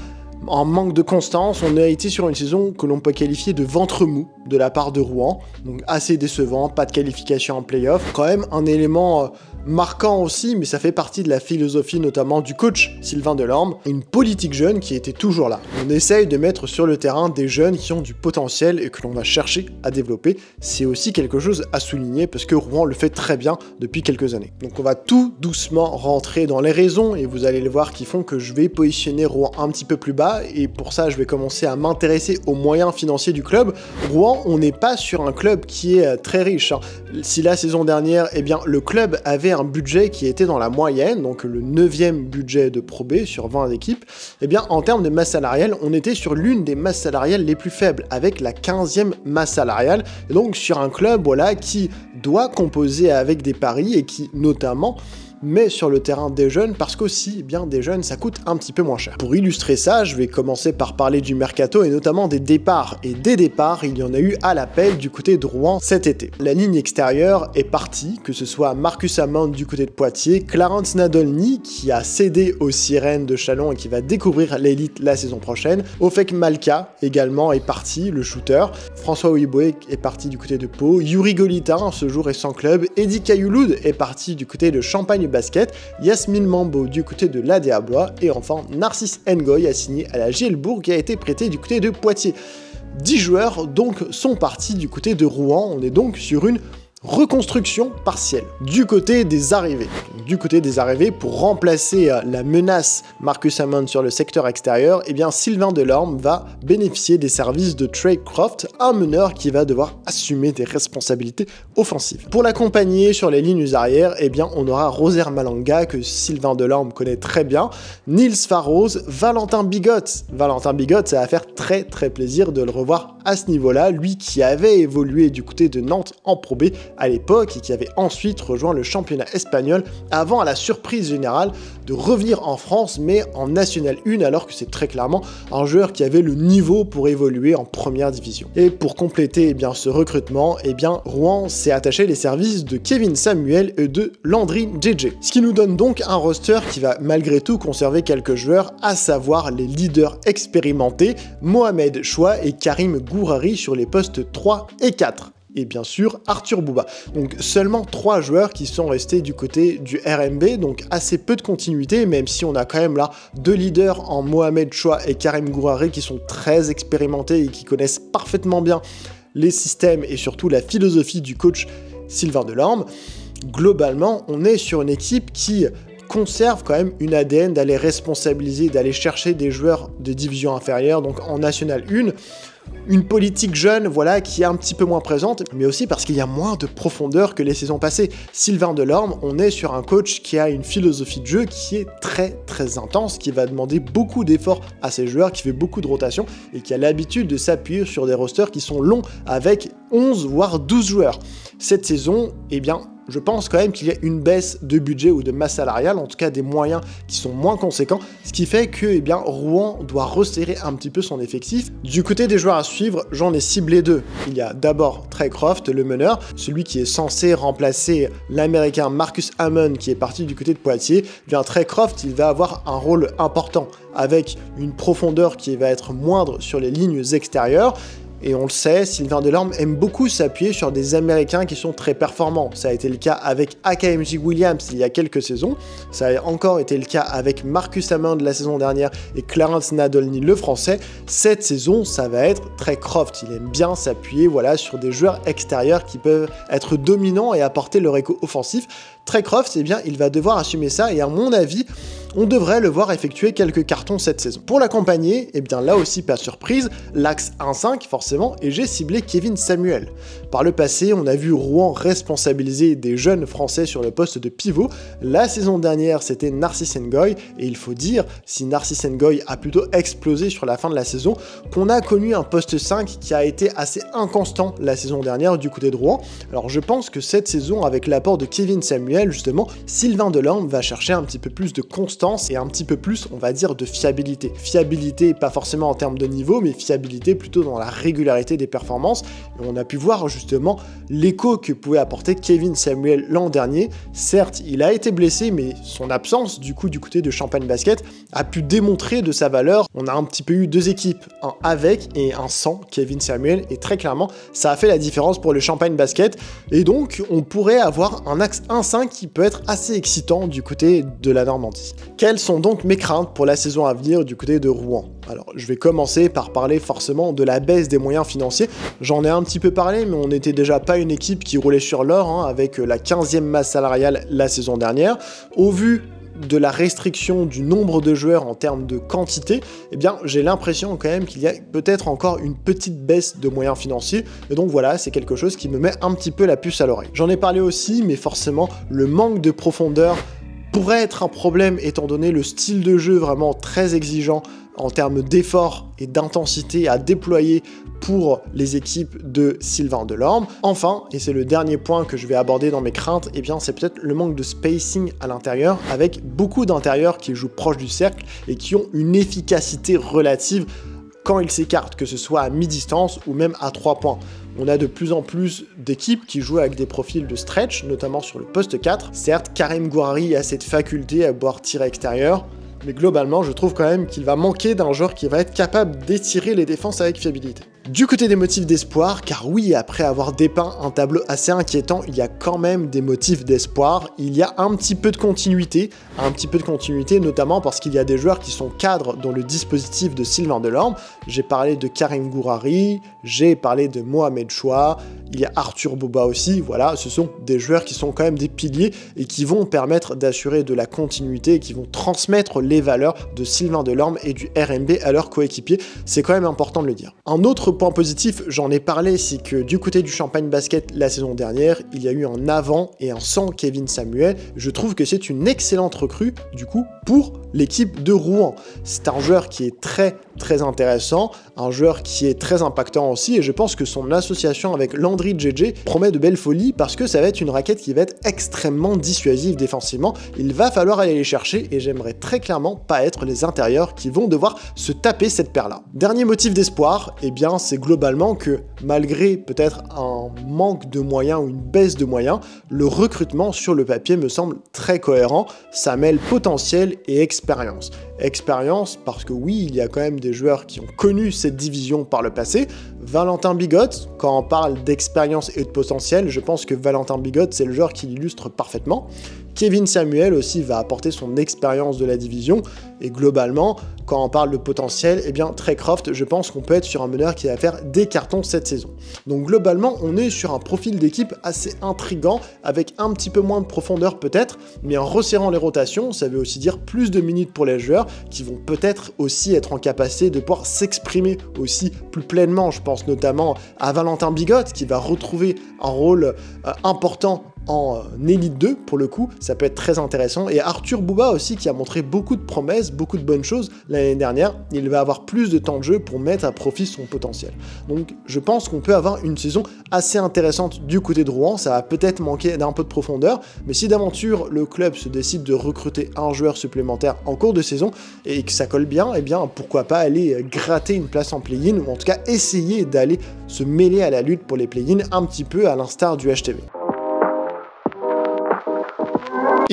en manque de constance, on a été sur une saison que l'on peut qualifier de ventre mou de la part de Rouen, donc assez décevant, pas de qualification en playoff, quand même un élément marquant aussi, mais ça fait partie de la philosophie notamment du coach Sylvain Delorme, une politique jeune qui était toujours là. On essaye de mettre sur le terrain des jeunes qui ont du potentiel et que l'on va chercher à développer. C'est aussi quelque chose à souligner parce que Rouen le fait très bien depuis quelques années. Donc on va tout doucement rentrer dans les raisons et vous allez le voir qui font que je vais positionner Rouen un petit peu plus bas et pour ça je vais commencer à m'intéresser aux moyens financiers du club. Rouen, on n'est pas sur un club qui est très riche. Si la saison dernière, eh bien, le club avait un budget qui était dans la moyenne, donc le 9e budget de Pro B sur 20 équipes, eh bien en termes de masse salariale, on était sur l'une des masses salariales les plus faibles, avec la 15e masse salariale, et donc sur un club voilà, qui doit composer avec des paris et qui notamment mais sur le terrain des jeunes, parce qu'aussi, eh bien, des jeunes, ça coûte un petit peu moins cher. Pour illustrer ça, je vais commencer par parler du mercato et notamment des départs. Et des départs, il y en a eu à l'appel du côté de Rouen cet été. La ligne extérieure est partie, que ce soit Marcus Hammond du côté de Poitiers, Clarence Nadolny qui a cédé aux Sirènes de Châlons et qui va découvrir l'élite la saison prochaine. Ofek Malka également est parti, le shooter. François Ouiboué est parti du côté de Pau. Yuri Golitin, ce jour est sans club. Eddie Kayouloud est parti du côté de Champagne Basket, Yasmine Mambo du côté de l'ADA Blois et enfin Narcisse Ngoy a signé à la Gielbourg qui a été prêté du côté de Poitiers. 10 joueurs donc sont partis du côté de Rouen, on est donc sur une reconstruction partielle. Du côté des arrivées. Du côté des arrivées, pour remplacer la menace Marcus Hammond sur le secteur extérieur, eh bien Sylvain Delorme va bénéficier des services de Trey Croft, un meneur qui va devoir assumer des responsabilités offensives. Pour l'accompagner sur les lignes arrières, eh bien on aura Roser Malanga que Sylvain Delorme connaît très bien, Nils Farose, Valentin Bigot. Valentin Bigot, ça va faire très plaisir de le revoir à ce niveau-là, lui qui avait évolué du côté de Nantes en Pro B à l'époque et qui avait ensuite rejoint le championnat espagnol avant, à la surprise générale, de revenir en France mais en National 1 alors que c'est très clairement un joueur qui avait le niveau pour évoluer en première division. Et pour compléter eh bien, ce recrutement, eh bien, Rouen s'est attaché les services de Kevin Samuel et de Landry JJ. Ce qui nous donne donc un roster qui va malgré tout conserver quelques joueurs, à savoir les leaders expérimentés, Mohamed Choua et Karim Gourari sur les postes 3 et 4. Et bien sûr Arthur Bouba. Donc seulement 3 joueurs qui sont restés du côté du RMB, donc assez peu de continuité, même si on a quand même là 2 leaders en Mohamed Choua et Karim Gourari qui sont très expérimentés et qui connaissent parfaitement bien les systèmes et surtout la philosophie du coach Sylvain Delorme. Globalement, on est sur une équipe qui conserve quand même une ADN d'aller responsabiliser, d'aller chercher des joueurs de division inférieure, donc en National 1. Une politique jeune, voilà, qui est un petit peu moins présente, mais aussi parce qu'il y a moins de profondeur que les saisons passées. Sylvain Delorme, on est sur un coach qui a une philosophie de jeu qui est très intense, qui va demander beaucoup d'efforts à ses joueurs, qui fait beaucoup de rotation et qui a l'habitude de s'appuyer sur des rosters qui sont longs avec 11 voire 12 joueurs. Cette saison, eh bien, je pense quand même qu'il y a une baisse de budget ou de masse salariale, en tout cas des moyens qui sont moins conséquents, ce qui fait que eh bien, Rouen doit resserrer un petit peu son effectif. Du côté des joueurs à suivre, j'en ai ciblé deux. Il y a d'abord Trey Croft, le meneur, celui qui est censé remplacer l'américain Marcus Hammond qui est parti du côté de Poitiers. Eh bien, Trey Croft, il va avoir un rôle important avec une profondeur qui va être moindre sur les lignes extérieures. Et on le sait, Sylvain Delorme aime beaucoup s'appuyer sur des Américains qui sont très performants. Ça a été le cas avec AKMJ Williams il y a quelques saisons. Ça a encore été le cas avec Marcus Hammond la saison dernière et Clarence Nadolny le français. Cette saison, ça va être Trey Croft. Il aime bien s'appuyer voilà, sur des joueurs extérieurs qui peuvent être dominants et apporter leur écho offensif. Trey Croft, eh bien, il va devoir assumer ça et à mon avis, on devrait le voir effectuer quelques cartons cette saison. Pour l'accompagner, eh bien là aussi pas surprise, l'axe 1-5 forcément, et j'ai ciblé Kevin Samuel. Par le passé, on a vu Rouen responsabiliser des jeunes français sur le poste de pivot. La saison dernière, c'était Narcisse Ngoy, et il faut dire, si Narcisse Ngoy a plutôt explosé sur la fin de la saison, qu'on a connu un poste 5 qui a été assez inconstant la saison dernière du côté de Rouen. Alors je pense que cette saison, avec l'apport de Kevin Samuel, justement, Sylvain Delorme va chercher un petit peu plus de constance et un petit peu plus, on va dire, de fiabilité. Fiabilité, pas forcément en termes de niveau, mais fiabilité plutôt dans la régularité des performances. Et on a pu voir justement l'écho que pouvait apporter Kevin Samuel l'an dernier. Certes, il a été blessé, mais son absence, du coup, du côté de Champagne Basket, a pu démontrer de sa valeur. On a un petit peu eu deux équipes, un avec et un sans Kevin Samuel, et très clairement, ça a fait la différence pour le Champagne Basket. Et donc, on pourrait avoir un axe 1-5 qui peut être assez excitant du côté de la Normandie. Quelles sont donc mes craintes pour la saison à venir du côté de Rouen? Alors, je vais commencer par parler forcément de la baisse des moyens financiers. J'en ai un petit peu parlé, mais on n'était déjà pas une équipe qui roulait sur l'or, hein, avec la 15e masse salariale la saison dernière. Au vu de la restriction du nombre de joueurs en termes de quantité, eh bien, j'ai l'impression quand même qu'il y a peut-être encore une petite baisse de moyens financiers. Et donc voilà, c'est quelque chose qui me met un petit peu la puce à l'oreille. J'en ai parlé aussi, mais forcément, le manque de profondeur pourrait être un problème étant donné le style de jeu vraiment très exigeant en termes d'efforts et d'intensité à déployer pour les équipes de Sylvain Delorme. Enfin, et c'est le dernier point que je vais aborder dans mes craintes, eh bien c'est peut-être le manque de spacing à l'intérieur, avec beaucoup d'intérieurs qui jouent proche du cercle et qui ont une efficacité relative quand ils s'écartent, que ce soit à mi-distance ou même à 3 points. On a de plus en plus d'équipes qui jouent avec des profils de stretch, notamment sur le poste 4. Certes, Karim Gouarri a cette faculté à pouvoir tirer extérieur, mais globalement, je trouve quand même qu'il va manquer d'un joueur qui va être capable d'étirer les défenses avec fiabilité. Du côté des motifs d'espoir, car oui, après avoir dépeint un tableau assez inquiétant, il y a quand même des motifs d'espoir. Il y a un petit peu de continuité, notamment parce qu'il y a des joueurs qui sont cadres dans le dispositif de Sylvain Delorme. J'ai parlé de Karim Gouarri, j'ai parlé de Mohamed Choua, il y a Arthur Boba aussi, voilà, ce sont des joueurs qui sont quand même des piliers et qui vont permettre d'assurer de la continuité et qui vont transmettre les valeurs de Sylvain Delorme et du RMB à leurs coéquipiers. C'est quand même important de le dire. Un autre point positif, j'en ai parlé, c'est que du côté du Champagne Basket la saison dernière, il y a eu un avant et un sans Kevin Samuel. Je trouve que c'est une excellente recrue, du coup, pour l'équipe de Rouen. C'est un joueur qui est très intéressant, un joueur qui est très impactant aussi, et je pense que son association avec Landry JJ promet de belles folies parce que ça va être une raquette qui va être extrêmement dissuasive défensivement. Il va falloir aller les chercher et j'aimerais très clairement pas être les intérieurs qui vont devoir se taper cette paire-là. Dernier motif d'espoir, eh bien c'est globalement que malgré peut-être un manque de moyens ou une baisse de moyens, le recrutement sur le papier me semble très cohérent. Ça mêle potentiel et expérience. Expérience parce que oui, il y a quand même des joueurs qui ont connu cette division par le passé. Valentin Bigot, quand on parle d'expérience et de potentiel, je pense que Valentin Bigot, c'est le joueur qui l'illustre parfaitement. Kevin Samuel aussi va apporter son expérience de la division. Et globalement, quand on parle de potentiel, eh bien Trey Croft, je pense qu'on peut être sur un meneur qui va faire des cartons cette saison. Donc globalement, on est sur un profil d'équipe assez intriguant, avec un petit peu moins de profondeur peut-être, mais en resserrant les rotations, ça veut aussi dire plus de minutes pour les joueurs qui vont peut-être aussi être en capacité de pouvoir s'exprimer aussi plus pleinement. Je pense notamment à Valentin Bigot qui va retrouver un rôle important en Elite 2 pour le coup, ça peut être très intéressant, et Arthur Bouba aussi qui a montré beaucoup de promesses, beaucoup de bonnes choses l'année dernière. Il va avoir plus de temps de jeu pour mettre à profit son potentiel. Donc je pense qu'on peut avoir une saison assez intéressante du côté de Rouen. Ça va peut-être manquer d'un peu de profondeur, mais si d'aventure le club se décide de recruter un joueur supplémentaire en cours de saison et que ça colle bien, eh bien pourquoi pas aller gratter une place en play-in, ou en tout cas essayer d'aller se mêler à la lutte pour les play-in un petit peu à l'instar du HTV.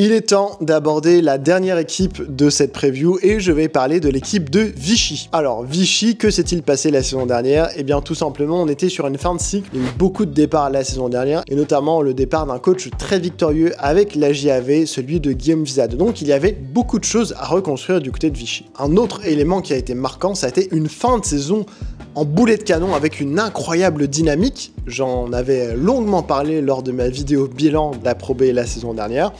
Il est temps d'aborder la dernière équipe de cette preview et je vais parler de l'équipe de Vichy. Alors Vichy, que s'est-il passé la saison dernière? Eh bien tout simplement, on était sur une fin de cycle, il y a eu beaucoup de départs la saison dernière et notamment le départ d'un coach très victorieux avec la JAV, celui de Guillaume Vizade. Donc il y avait beaucoup de choses à reconstruire du côté de Vichy. Un autre élément qui a été marquant, ça a été une fin de saison en boulet de canon avec une incroyable dynamique. J'en avais longuement parlé lors de ma vidéo bilan de la Pro B la saison dernière.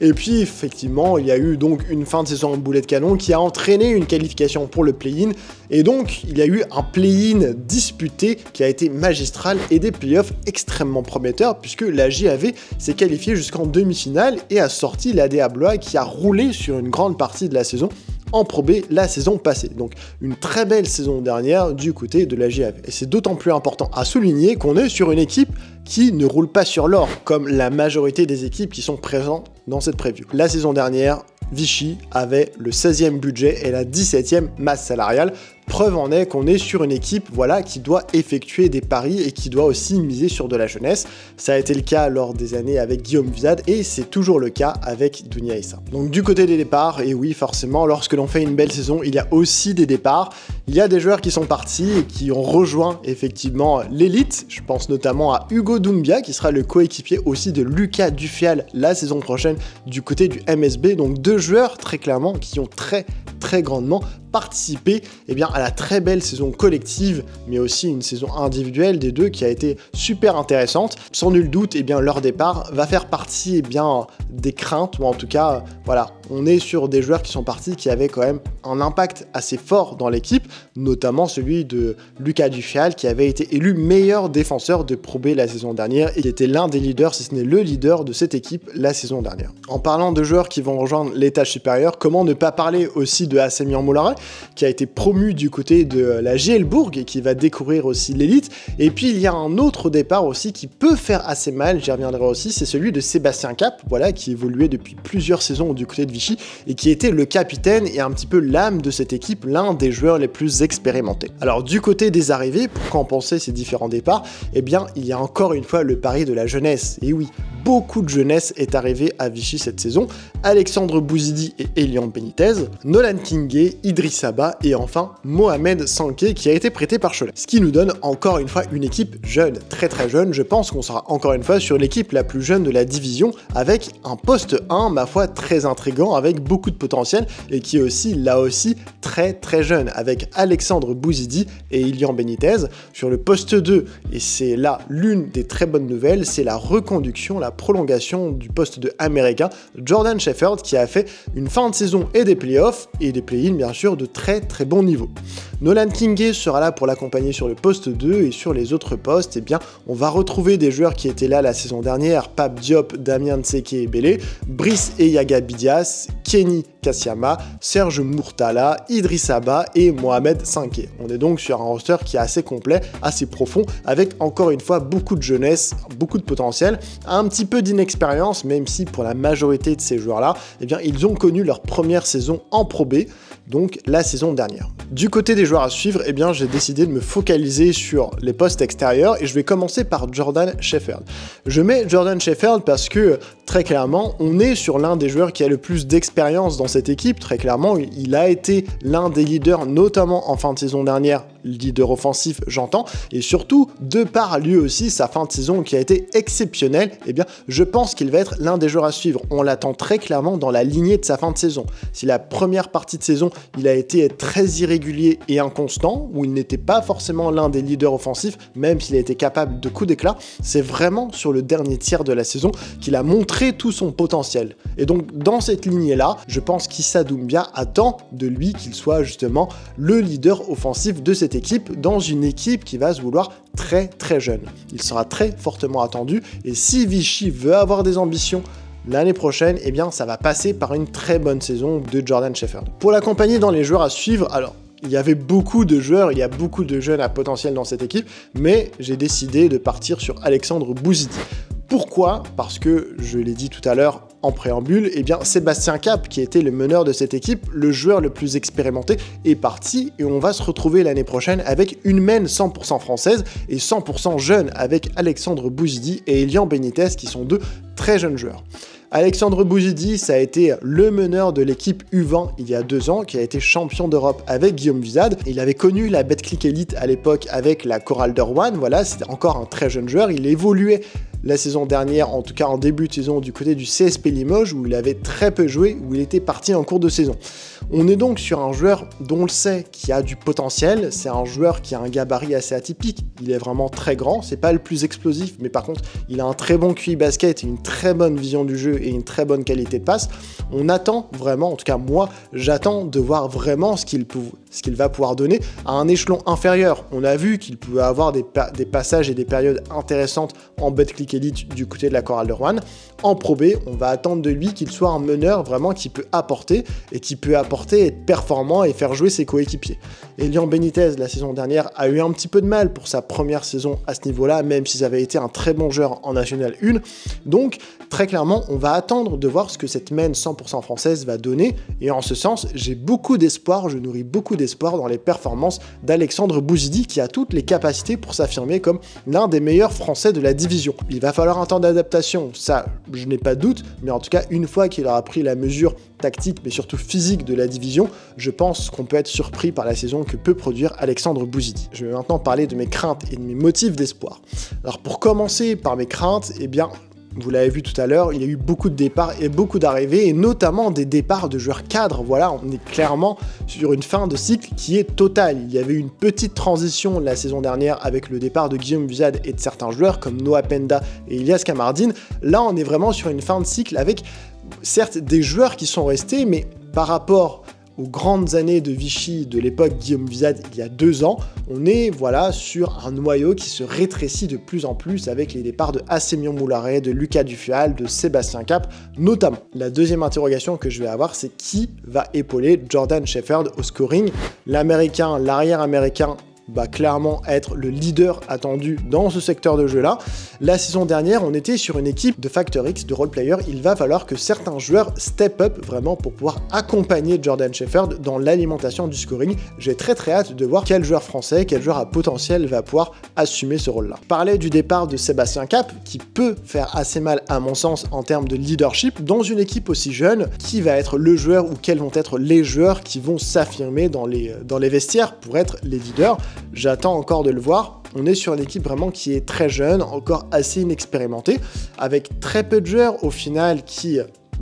Et puis effectivement, il y a eu donc une fin de saison en boulet de canon qui a entraîné une qualification pour le play-in. Et donc, il y a eu un play-in disputé qui a été magistral et des playoffs extrêmement prometteurs puisque la JAV s'est qualifiée jusqu'en demi-finale et a sorti l'ADA Blois qui a roulé sur une grande partie de la saison en Pro B la saison passée. Donc une très belle saison dernière du côté de la JAV. Et c'est d'autant plus important à souligner qu'on est sur une équipe qui ne roule pas sur l'or, comme la majorité des équipes qui sont présentes dans cette preview. La saison dernière, Vichy avait le 16e budget et la 17e masse salariale. Preuve en est qu'on est sur une équipe qui doit effectuer des paris et qui doit aussi miser sur de la jeunesse. Ça a été le cas lors des années avec Guillaume Vizade et c'est toujours le cas avec Dounia Issa. Donc du côté des départs, et oui forcément, lorsque l'on fait une belle saison, il y a aussi des départs. Il y a des joueurs qui sont partis et qui ont rejoint effectivement l'élite. Je pense notamment à Hugo Doumbia qui sera le coéquipier aussi de Lucas Dufial la saison prochaine du côté du MSB. Donc deux joueurs très clairement qui ont très grandement participé à la très belle saison collective, mais aussi une saison individuelle des deux qui a été super intéressante. Sans nul doute, leur départ va faire partie des craintes, ou en tout cas, on est sur des joueurs qui sont partis qui avaient quand même un impact assez fort dans l'équipe, notamment celui de Lucas Dufial qui avait été élu meilleur défenseur de Pro B la saison dernière et qui était l'un des leaders, si ce n'est le leader de cette équipe la saison dernière. En parlant de joueurs qui vont rejoindre l'étage supérieur, comment ne pas parler aussi de Assemian Moulare qui a été promu du côté de la JL Bourg et qui va découvrir aussi l'élite. Et puis il y a un autre départ aussi qui peut faire assez mal, j'y reviendrai aussi, c'est celui de Sébastien Cap, qui évoluait depuis plusieurs saisons du côté de Vichy et qui était le capitaine et un petit peu l'âme de cette équipe, l'un des joueurs les plus expérimentés. Alors du côté des arrivées, pour compenser ces différents départs, il y a encore une fois le pari de la jeunesse. Et oui, beaucoup de jeunesse est arrivée à Vichy cette saison. Alexandre Bouzidi et Elian Benitez, Nolan Kingé, Idriss Abba et enfin Mohamed Sanké qui a été prêté par Cholet. Ce qui nous donne encore une fois une équipe jeune, très jeune. Je pense qu'on sera encore une fois sur l'équipe la plus jeune de la division avec un poste 1, ma foi, très intriguant, avec beaucoup de potentiel et qui est aussi, là aussi, très jeune avec Alexandre Bouzidi et Elian Benitez. Sur le poste 2, et c'est là l'une des très bonnes nouvelles, c'est la reconduction, la prolongation du poste de américain Jordan Shepherd qui a fait une fin de saison et des playoffs et des play-in bien sûr de très bon niveau. Nolan Kingé sera là pour l'accompagner sur le poste 2 et sur les autres postes, on va retrouver des joueurs qui étaient là la saison dernière, Pape Diop, Damien Tseke et Bélé, Brice Eyaga Bidias, Kenny Kassiama, Serge Mourtala, Idriss Abba et Mohamed Sanké. On est donc sur un roster qui est assez complet, assez profond, avec encore une fois beaucoup de jeunesse, beaucoup de potentiel, un petit peu d'inexpérience, même si pour la majorité de ces joueurs-là, ils ont connu leur première saison en Pro B, donc la saison dernière. Du côté des joueurs à suivre, j'ai décidé de me focaliser sur les postes extérieurs et je vais commencer par Jordan Shepherd. Je mets Jordan Shepherd parce que très clairement, on est sur l'un des joueurs qui a le plus d'expérience dans cette équipe. Très clairement, il a été l'un des leaders, notamment en fin de saison dernière leader offensif, j'entends, et surtout, de par lui aussi sa fin de saison qui a été exceptionnelle, eh bien, je pense qu'il va être l'un des joueurs à suivre. On l'attend très clairement dans la lignée de sa fin de saison. Si la première partie de saison, il a été très irrégulier et inconstant, où il n'était pas forcément l'un des leaders offensifs, même s'il a été capable de coups d'éclat, c'est vraiment sur le dernier tiers de la saison qu'il a montré tout son potentiel. Et donc, dans cette lignée-là, je pense qu'Issa Doumbia attend de lui qu'il soit justement le leader offensif de cette équipe, dans une équipe qui va se vouloir très très jeune. Il sera très fortement attendu, et si Vichy veut avoir des ambitions l'année prochaine, eh bien ça va passer par une très bonne saison de Jordan Shepherd. Pour l'accompagner dans les joueurs à suivre, alors il y avait beaucoup de joueurs, il y a beaucoup de jeunes à potentiel dans cette équipe, mais j'ai décidé de partir sur Alexandre Bouzidi. Pourquoi? Parce que, je l'ai dit tout à l'heure en préambule, eh bien Sébastien Cap, qui était le meneur de cette équipe, le joueur le plus expérimenté, est parti et on va se retrouver l'année prochaine avec une main 100% française et 100% jeune avec Alexandre Bouzidi et Elian Benitez qui sont deux très jeunes joueurs. Alexandre Bouzidi, ça a été le meneur de l'équipe U20 il y a 2 ans, qui a été champion d'Europe avec Guillaume Vizade. Il avait connu la Betclic Elite à l'époque avec la Chorale d'Erwan, voilà, c'était encore un très jeune joueur. Il évoluait la saison dernière, en tout cas en début de saison, du côté du CSP Limoges, où il avait très peu joué, où il était parti en cours de saison. On est donc sur un joueur dont on le sait qui a du potentiel, c'est un joueur qui a un gabarit assez atypique, il est vraiment très grand, c'est pas le plus explosif, mais par contre, il a un très bon QI basket, une très bonne vision du jeu et une très bonne qualité de passe. On attend vraiment, en tout cas moi, j'attends de voir vraiment ce qu'il va pouvoir donner à un échelon inférieur. On a vu qu'il pouvait avoir des passages et des périodes intéressantes en Betclic Elite du côté de la Chorale de Rouen. En Pro B, on va attendre de lui qu'il soit un meneur vraiment qui peut apporter et qui peut apporter, être performant et faire jouer ses coéquipiers. Elian Benitez, la saison dernière, a eu un petit peu de mal pour sa première saison à ce niveau-là, même s'il avait été un très bon joueur en National 1. Donc, très clairement, on va attendre de voir ce que cette main 100% française va donner. Et en ce sens, j'ai beaucoup d'espoir, je nourris beaucoup d'espoir dans les performances d'Alexandre Bouzidi, qui a toutes les capacités pour s'affirmer comme l'un des meilleurs Français de la division. Il va falloir un temps d'adaptation, ça, je n'ai pas de doute, mais en tout cas, une fois qu'il aura pris la mesure tactique, mais surtout physique de la division, je pense qu'on peut être surpris par la saison que peut produire Alexandre Bouzidi. Je vais maintenant parler de mes craintes et de mes motifs d'espoir. Alors pour commencer par mes craintes, eh bien, vous l'avez vu tout à l'heure, il y a eu beaucoup de départs et beaucoup d'arrivées, et notamment des départs de joueurs cadres. Voilà, on est clairement sur une fin de cycle qui est totale. Il y avait eu une petite transition la saison dernière avec le départ de Guillaume Vizade et de certains joueurs comme Noah Penda et Ilias Kamardine. Là, on est vraiment sur une fin de cycle avec, certes, des joueurs qui sont restés, mais par rapport aux grandes années de Vichy de l'époque Guillaume Vizade il y a 2 ans, on est voilà sur un noyau qui se rétrécit de plus en plus avec les départs de Assemion Moularet, de Lucas Dufual, de Sébastien Cap notamment. La deuxième interrogation que je vais avoir, c'est qui va épauler Jordan Shepherd au scoring? L'américain, l'arrière américain va clairement être le leader attendu dans ce secteur de jeu-là. La saison dernière, on était sur une équipe de Factor X, de role-player. Il va falloir que certains joueurs step up vraiment pour pouvoir accompagner Jordan Shepherd dans l'alimentation du scoring. J'ai très hâte de voir quel joueur français, quel joueur à potentiel va pouvoir assumer ce rôle-là. Je parlais du départ de Sébastien Cap, qui peut faire assez mal à mon sens en termes de leadership dans une équipe aussi jeune. Qui va être le joueur ou quels vont être les joueurs qui vont s'affirmer dans les vestiaires pour être les leaders? J'attends encore de le voir. On est sur une équipe vraiment qui est très jeune, encore assez inexpérimentée, avec très peu de joueurs au final qui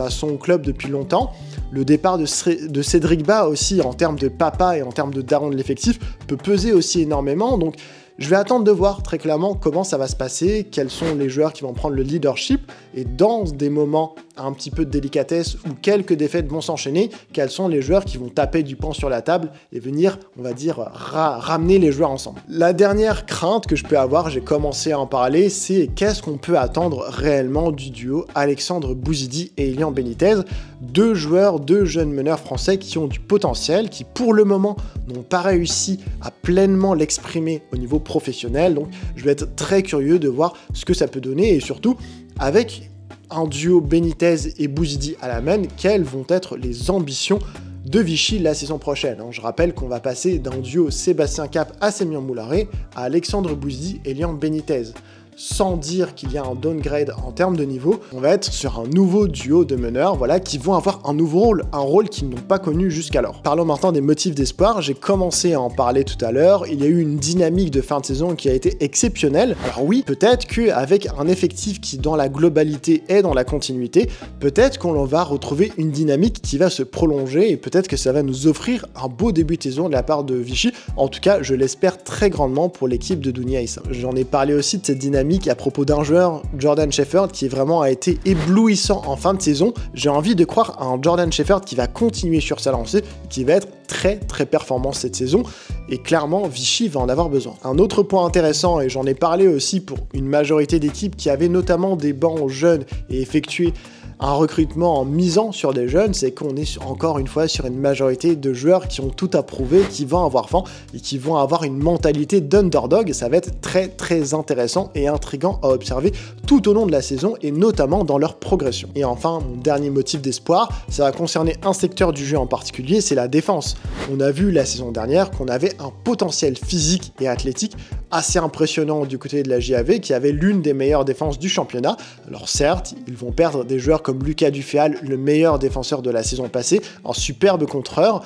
sont au club depuis longtemps. Le départ de Cédric Bas aussi, en termes de papa et en termes de daron de l'effectif, peut peser aussi énormément. Donc je vais attendre de voir très clairement comment ça va se passer, quels sont les joueurs qui vont prendre le leadership, et dans des moments un petit peu de délicatesse où quelques défaites vont s'enchaîner, quels sont les joueurs qui vont taper du poing sur la table et venir, on va dire, ramener les joueurs ensemble. La dernière crainte que je peux avoir, j'ai commencé à en parler, c'est qu'est-ce qu'on peut attendre réellement du duo Alexandre Bouzidi et Elian Benitez, deux jeunes meneurs français qui ont du potentiel, qui pour le moment n'ont pas réussi à pleinement l'exprimer au niveau professionnel. Donc je vais être très curieux de voir ce que ça peut donner, et surtout avec un duo Benitez et Bouzidi à la main, quelles vont être les ambitions de Vichy la saison prochaine. Je rappelle qu'on va passer d'un duo Sébastien Cap à Assemion Moularet à Alexandre Bouzidi et Elian Benitez. sans dire qu'il y a un downgrade en termes de niveau. On va être sur un nouveau duo de meneurs, voilà, qui vont avoir un nouveau rôle qu'ils n'ont pas connu jusqu'alors. Parlons maintenant des motifs d'espoir. J'ai commencé à en parler tout à l'heure. Il y a eu une dynamique de fin de saison qui a été exceptionnelle. Alors oui, peut-être qu'avec un effectif qui dans la globalité est dans la continuité, peut-être qu'on va retrouver une dynamique qui va se prolonger et peut-être que ça va nous offrir un beau début de saison de la part de Vichy. En tout cas, je l'espère très grandement pour l'équipe de Dougny Haïssa. J'en ai parlé aussi de cette dynamique à propos d'un joueur, Jordan Shepherd, qui vraiment a été éblouissant en fin de saison. J'ai envie de croire à un Jordan Shepherd qui va continuer sur sa lancée, qui va être très performant cette saison, et clairement Vichy va en avoir besoin. Un autre point intéressant, et j'en ai parlé aussi pour une majorité d'équipes qui avaient notamment des bancs jeunes et effectué un recrutement en misant sur des jeunes, c'est qu'on est encore une fois sur une majorité de joueurs qui ont tout à prouver, qui vont avoir faim et qui vont avoir une mentalité d'underdog. Ça va être très intéressant et intriguant à observer tout au long de la saison et notamment dans leur progression. Et enfin, mon dernier motif d'espoir, ça va concerner un secteur du jeu en particulier, c'est la défense. On a vu la saison dernière qu'on avait un potentiel physique et athlétique assez impressionnant du côté de la JAV, qui avait l'une des meilleures défenses du championnat. Alors certes, ils vont perdre des joueurs comme Lucas Duféal, le meilleur défenseur de la saison passée, un superbe contreur.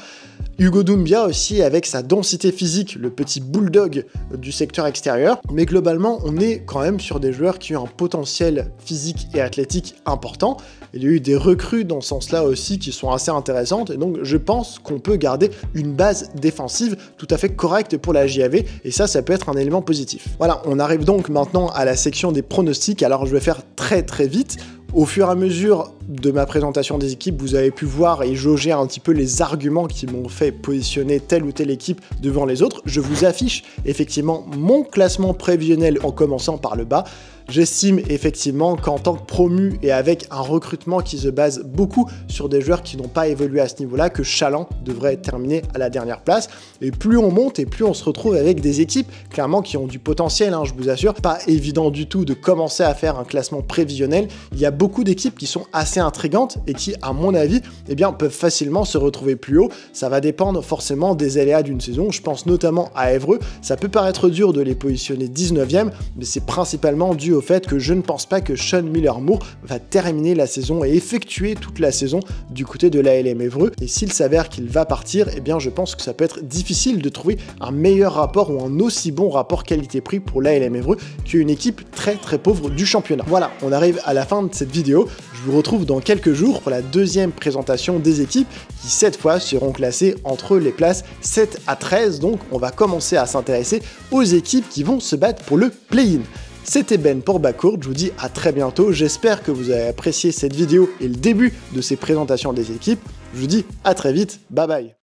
Hugo Doumbia aussi avec sa densité physique, le petit bulldog du secteur extérieur. Mais globalement, on est quand même sur des joueurs qui ont un potentiel physique et athlétique important. Il y a eu des recrues dans ce sens-là aussi qui sont assez intéressantes. Et donc, je pense qu'on peut garder une base défensive tout à fait correcte pour la JAV. Et ça peut être un élément positif. Voilà, on arrive donc maintenant à la section des pronostics. Alors, je vais faire très vite. Au fur et à mesure de ma présentation des équipes, vous avez pu voir et jauger un petit peu les arguments qui m'ont fait positionner telle ou telle équipe devant les autres. Je vous affiche effectivement mon classement prévisionnel en commençant par le bas. J'estime effectivement qu'en tant que promu et avec un recrutement qui se base beaucoup sur des joueurs qui n'ont pas évolué à ce niveau-là, que Chaland devrait terminer à la dernière place. Et plus on monte et plus on se retrouve avec des équipes clairement qui ont du potentiel, hein, je vous assure. Pas évident du tout de commencer à faire un classement prévisionnel. Il y a beaucoup d'équipes qui sont assez intrigantes et qui, à mon avis, eh bien, peuvent facilement se retrouver plus haut. Ça va dépendre forcément des aléas d'une saison. Je pense notamment à Évreux. Ça peut paraître dur de les positionner 19e, mais c'est principalement dû au fait que je ne pense pas que Sean Miller-Moore va terminer la saison et effectuer toute la saison du côté de l'ALM Évreux. Et s'il s'avère qu'il va partir, eh bien je pense que ça peut être difficile de trouver un meilleur rapport ou un aussi bon rapport qualité-prix pour l'ALM Évreux qu'une équipe très pauvre du championnat. Voilà, on arrive à la fin de cette vidéo. Je vous retrouve dans quelques jours pour la deuxième présentation des équipes qui cette fois seront classées entre les places 7 à 13. Donc on va commencer à s'intéresser aux équipes qui vont se battre pour le play-in. C'était Ben pour Backcourt, je vous dis à très bientôt, j'espère que vous avez apprécié cette vidéo et le début de ces présentations des équipes. Je vous dis à très vite, bye bye.